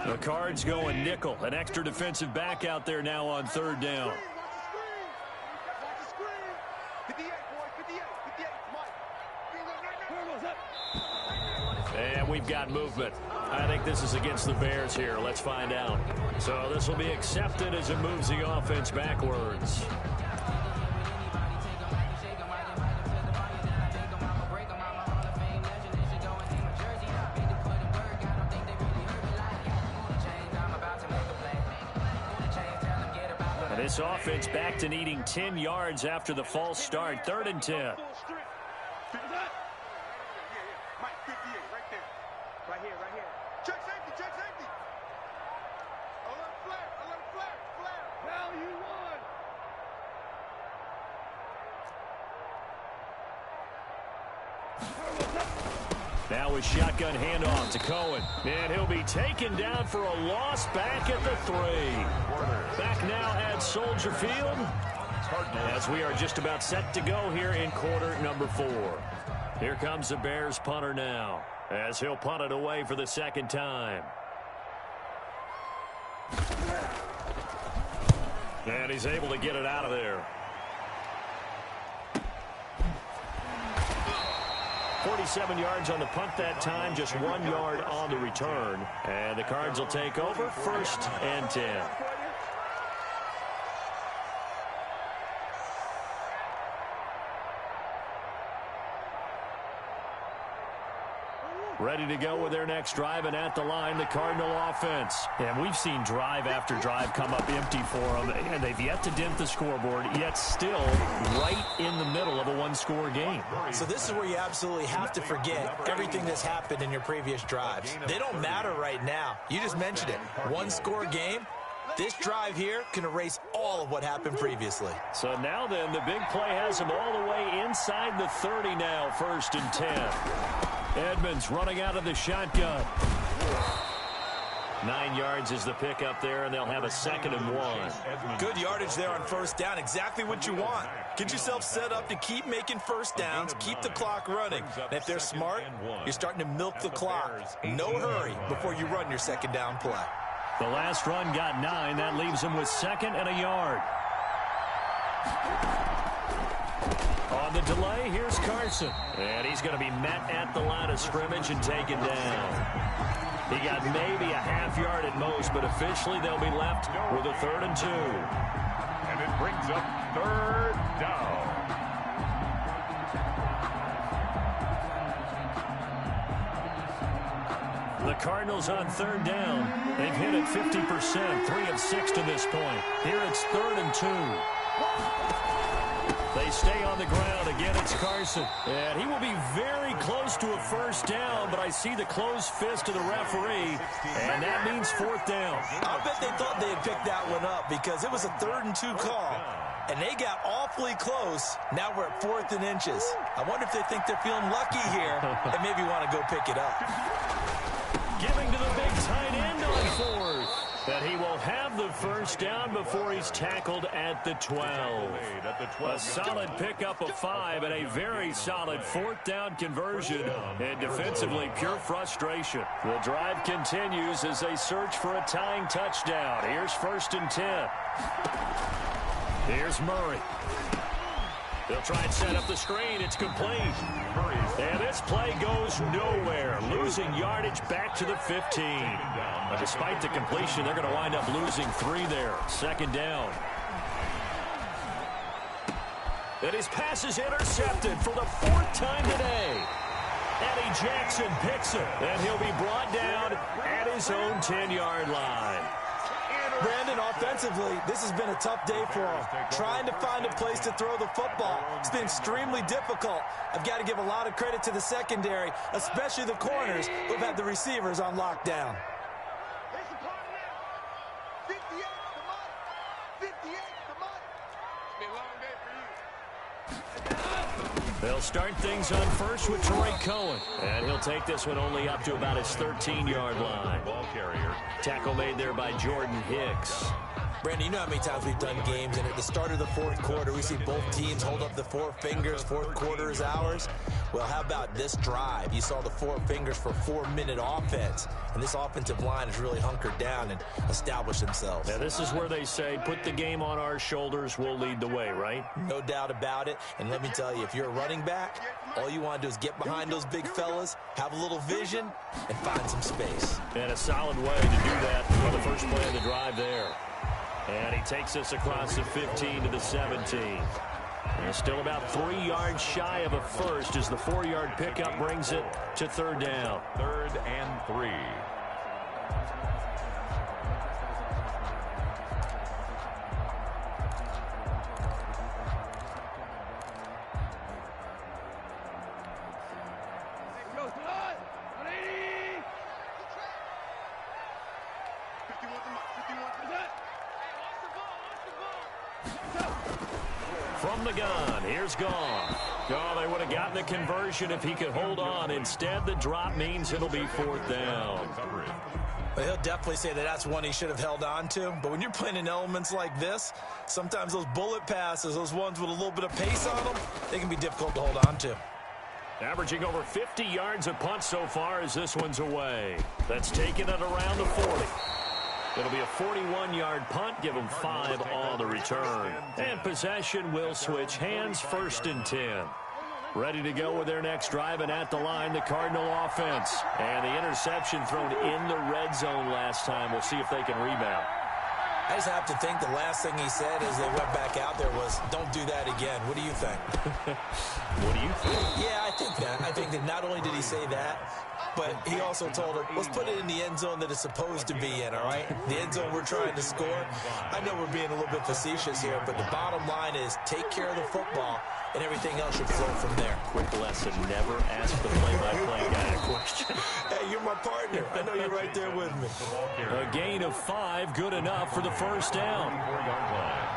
The Cards going nickel. An extra defensive back out there now on 3rd down. And we've got movement. I think this is against the Bears here. Let's find out. So this will be accepted as it moves the offense backwards. This offense back to needing 10 yards after the false start. 3rd and 10. Right here. Check safety. Alert flare. Now you won. Now a shotgun handoff to Cohen. And he'll be taken down for a loss back at the 3. Back now at Soldier Field as we are just about set to go here in quarter number 4. Here comes the Bears punter now as he'll punt it away for the 2nd time. And he's able to get it out of there. 47 yards on the punt that time, just 1 yard on the return. And the Cards will take over 1st and 10. Ready to go with their next drive, and at the line, the Cardinal offense. And we've seen drive after drive come up empty for them, and they've yet to dent the scoreboard, yet still right in the middle of a 1-score game. So this is where you absolutely have to forget everything that's happened in your previous drives. They don't matter right now. You just mentioned it. 1-score game. This drive here can erase all of what happened previously. So now then, the big play has them all the way inside the 30 now, 1st and 10. Edmonds running out of the shotgun. 9 yards is the pickup there, and they'll have a 2nd and 1. Good yardage there on 1st down. Exactly what you want. Get yourself set up to keep making 1st downs, keep the clock running. And if they're smart, you're starting to milk the clock. No hurry before you run your 2nd down play. The last run got 9. That leaves them with 2nd and a yard. On the delay, here's Carson. And he's going to be met at the line of scrimmage and taken down. He got maybe a half yard at most, but officially they'll be left with a 3rd and 2. And it brings up 3rd down. The Cardinals on 3rd down. They've hit it 50%, 3 of 6 to this point. Here it's 3rd and 2. They stay on the ground. Again, it's Carson. And he will be very close to a 1st down, but I see the closed fist of the referee, and that means 4th down. I bet they thought they had picked that one up because it was a 3rd and 2 call, and they got awfully close. Now we're at 4th and inches. I wonder if they think they're feeling lucky here and maybe want to go pick it up. Giving to the big tight end on 4th. That he will have the 1st down before he's tackled at the 12. A solid pickup of 5 and a very solid 4th down conversion. And defensively, pure frustration. The drive continues as they search for a tying touchdown. Here's 1st and 10. Here's Murray. They'll try and set up the screen. It's complete. And this play goes nowhere. Losing yardage back to the 15. But despite the completion, they're going to wind up losing 3 there. Second down. And his pass is intercepted for the 4th time today. Eddie Jackson picks it, and he'll be brought down at his own 10-yard line. Brandon, offensively, this has been a tough day for him. Trying to find a place to throw the football. It's been extremely difficult. I've got to give a lot of credit to the secondary, especially the corners who've had the receivers on lockdown. They'll start things on first with Troy Cohen. And he'll take this one only up to about his 13-yard line. Ball carrier. Tackle made there by Jordan Hicks. Brandon, you know how many times we've done games, and at the start of the 4th quarter, we see both teams hold up the 4 fingers, 4th quarter is ours. Well, how about this drive? You saw the 4 fingers for 4-minute offense, and this offensive line has really hunkered down and established themselves. Now, this is where they say, put the game on our shoulders, we'll lead the way, right? No doubt about it, and let me tell you, if you're a running back, all you want to do is get behind those big fellas, have a little vision, and find some space. And a solid way to do that for the first play of the drive there. And he takes us across the 15 to the 17. And still about 3 yards shy of a first as the 4-yard pickup brings it to 3rd down. 3rd and 3. From the gun, here's Goff. Oh, they would have gotten the conversion if he could hold on. Instead, the drop means it'll be 4th down. But he'll definitely say that that's one he should have held on to. But when you're playing in elements like this, sometimes those bullet passes, those ones with a little bit of pace on them, they can be difficult to hold on to. Averaging over 50 yards a punt so far as this one's away. That's taken it around the 40. It'll be a 41-yard punt, give them 5 on the return. And possession will switch hands, 1st and 10. Ready to go with their next drive, and at the line, the Cardinal offense. And the interception thrown in the red zone last time. We'll see if they can rebound. I just have to think the last thing he said as they went back out there was, don't do that again. What do you think? What do you think? Yeah, I think that. I think that not only did he say that, but he also told him, let's put it in the end zone that it's supposed to be in, all right? The end zone we're trying to score. I know we're being a little bit facetious here, but the bottom line is take care of the football, and everything else should flow from there. Quick lesson, never ask the play-by-play guy a question. Hey, you're my partner. I know you're right there with me. A gain of 5, good enough for the 1st down. 4-yard line.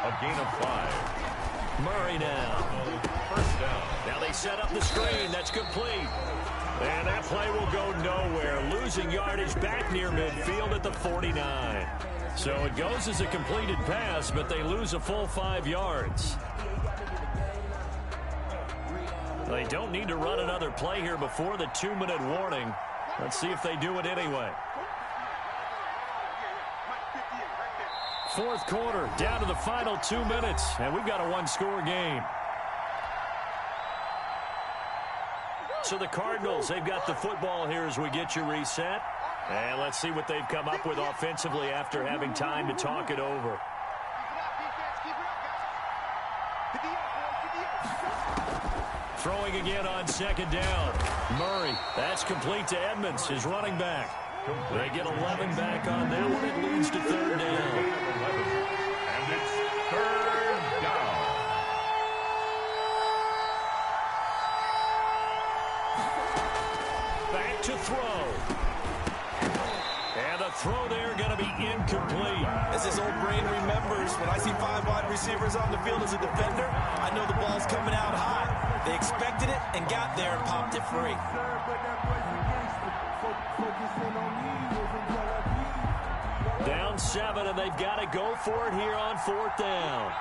A gain of 5. Murray now. 1st down. Now they set up the screen. That's complete. And that play will go nowhere. Losing yardage back near midfield at the 49. So it goes as a completed pass, but they lose a full 5 yards. They don't need to run another play here before the 2-minute warning. Let's see if they do it anyway. 4th quarter, down to the final 2 minutes, and we've got a 1-score game. So the Cardinals, they've got the football here as we get you reset. And let's see what they've come up with offensively after having time to talk it over. Throwing again on 2nd down. Murray, that's complete to Edmonds, his running back. They get 11 back on that one. It leads to 3rd down. And it's 3rd down. Back to throw. And the throw there going to be incomplete. As his old brain remembers, when I see 5 wide receivers on the field as a defender, I know the ball's coming out high. They expected it and got there and popped it free. Down 7, and they've got to go for it here on 4th down.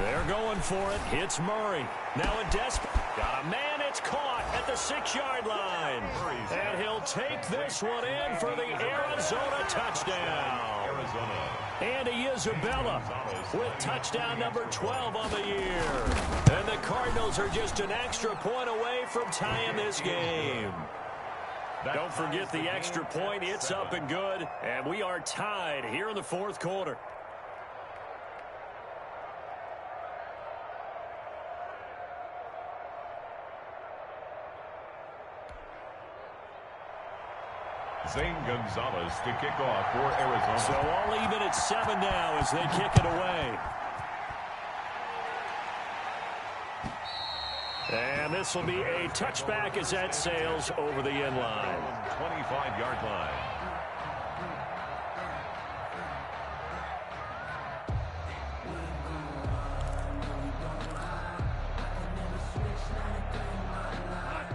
They're going for it. It's Murray. Now a desperate. Got a man. It's caught at the 6-yard line. And he'll take this one in for the Arizona touchdown. Andy Isabella with touchdown number 12 on the year. And the Cardinals are just an extra point away from tying this game. Don't forget the extra point. It's up and good. And we are tied here in the fourth quarter. Zane Gonzalez to kick off for Arizona. So all even at 7 now as they kick it away. And this will be a touchback as that sails over the end line. 25-yard line.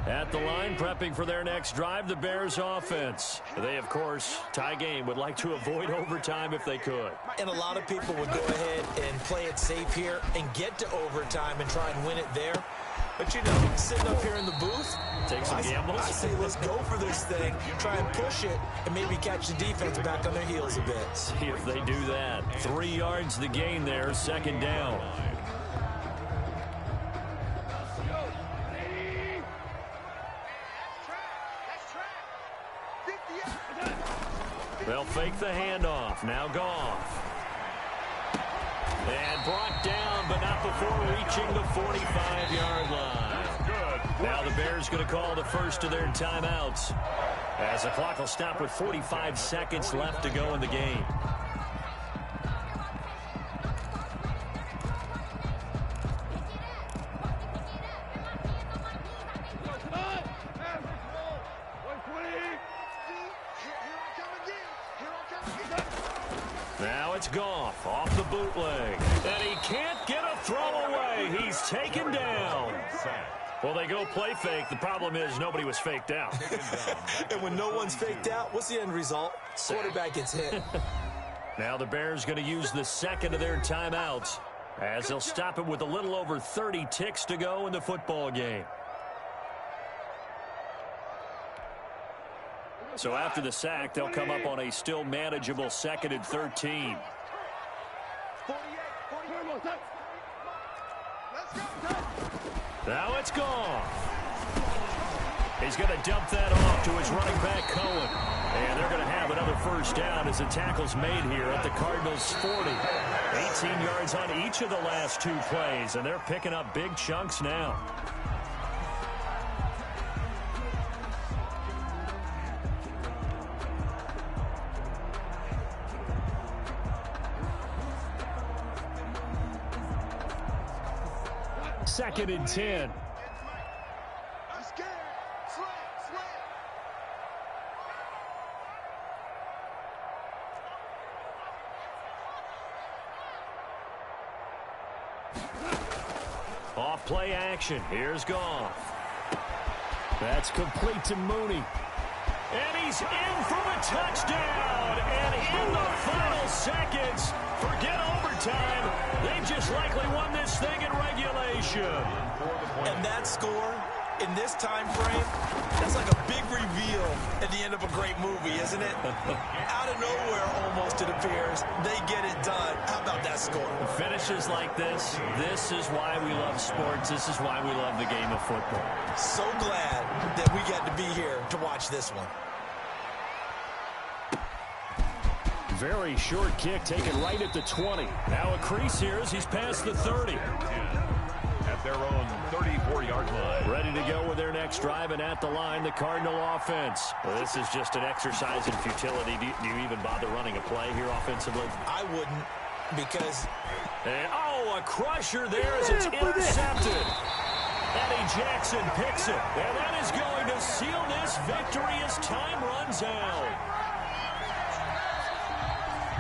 At the line, prepping for their next drive, the Bears offense. They, of course, tie game, would like to avoid overtime if they could. And a lot of people would go ahead and play it safe here and get to overtime and try and win it there. But, you know, sitting up here in the booth, take some gambles. I say let's go for this thing, try and push it, and maybe catch the defense back on their heels a bit. See if they do that. 3 yards to gain there, second down. They'll fake the handoff. Now Goff. And brought down, but not before reaching the 45-yard line. Now the Bears going to call the first of their timeouts, as the clock will stop with 45 seconds left to go in the game. Now it's Goff off the bootleg. And he can't get a throw away. He's taken down. Well, they go play fake. The problem is nobody was faked out. And when no one's faked out, what's the end result? Quarterback gets hit. Now the Bears going to use the second of their timeouts, as they'll stop it with a little over 30 ticks to go in the football game. So after the sack, they'll come up on a still manageable 2nd and 13. Now it's gone. He's going to dump that off to his running back, Cohen. And they're going to have another first down as the tackle's made here at the Cardinals' 40. 18 yards on each of the last 2 plays, and they're picking up big chunks now. Second and 10. Off play action. Here's Goff. That's complete to Mooney. And he's in for a touchdown. And in the final seconds, forget overtime. They've just likely won this thing in regulation. And that score in this time frame, that's like a big reveal at the end of a great movie, isn't it? Out of nowhere, almost, it appears, they get it done. How about that score? Finishes like this is why we love sports. This is why we love the game of football. So glad that we got to be here to watch this one. Very short kick taken right at the 20. Now a crease here as he's past the 30. At their own 34-yard line. Ready to go with their next drive, and at the line, the Cardinal offense. Well, this is just an exercise in futility. Do you even bother running a play here offensively? I wouldn't, because... And, a crusher there as it's intercepted. Eddie Jackson picks it, and that is going to seal this victory as time runs out.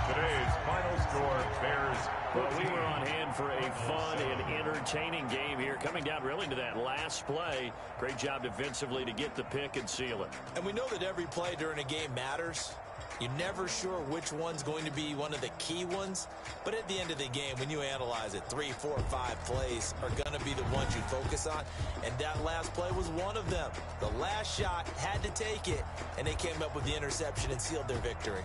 Today's final score, Bears 14. Well, we were on hand for a fun and entertaining game here, coming down really to that last play. Great job defensively to get the pick and seal it. And we know that every play during a game matters. You're never sure which one's going to be one of the key ones. But at the end of the game, when you analyze it, 3, 4, 5 plays are going to be the ones you focus on. And that last play was one of them. The last shot had to take it, and they came up with the interception and sealed their victory.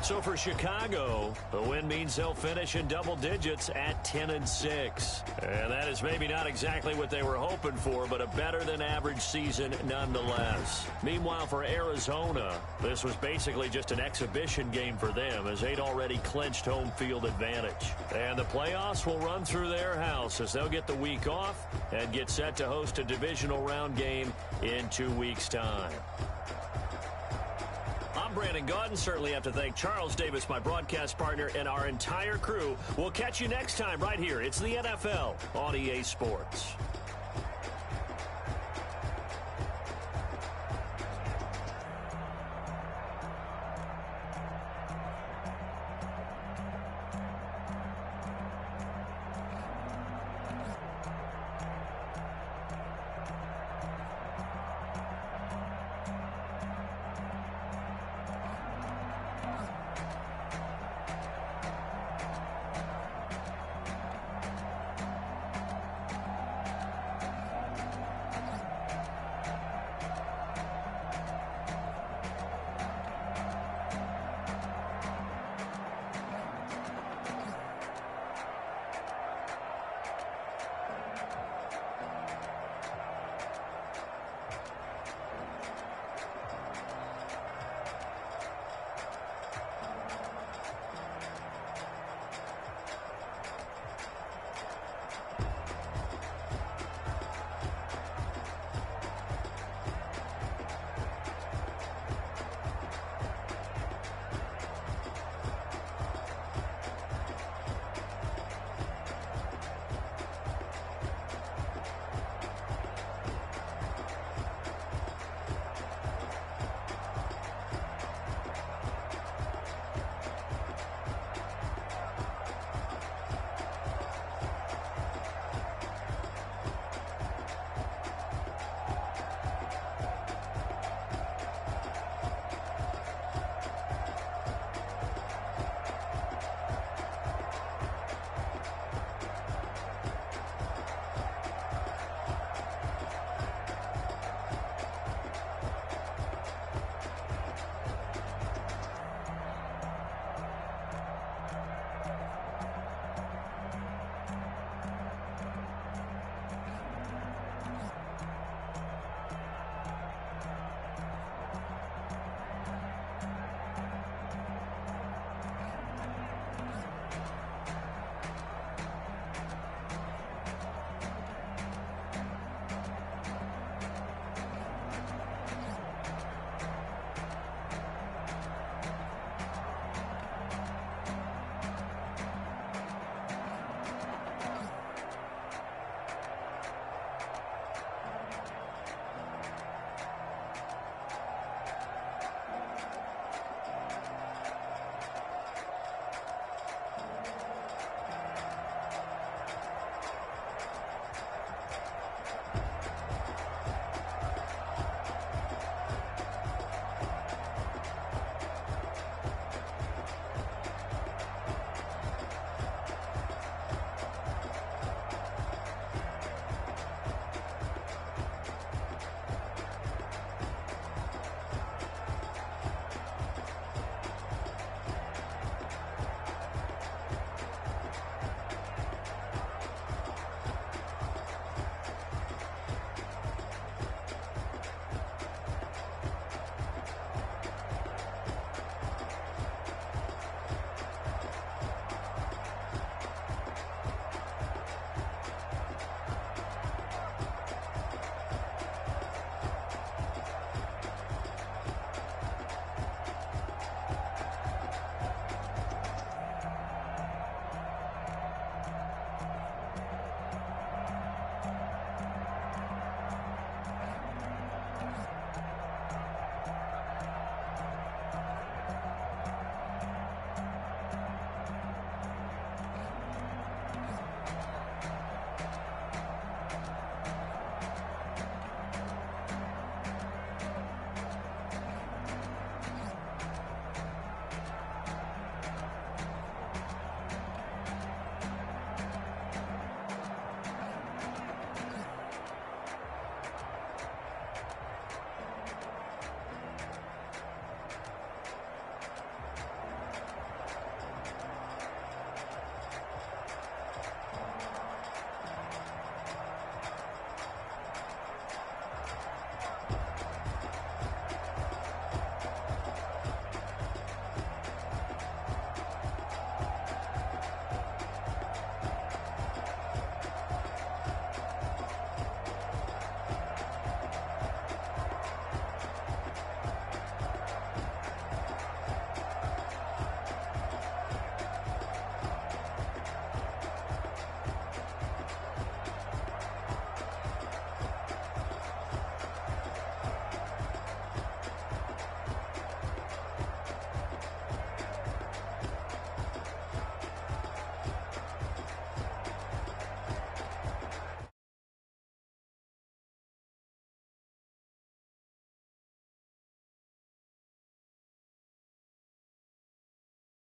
So for Chicago, the win means they'll finish in double digits at 10-6. And that is maybe not exactly what they were hoping for, but a better than average season nonetheless. Meanwhile, for Arizona, this was basically just an exhibition game for them as they'd already clinched home field advantage. And the playoffs will run through their house as they'll get the week off and get set to host a divisional round game in 2 weeks' time. I'm Brandon Gaudin. Certainly have to thank Charles Davis, my broadcast partner, and our entire crew. We'll catch you next time right here. It's the NFL on EA Sports.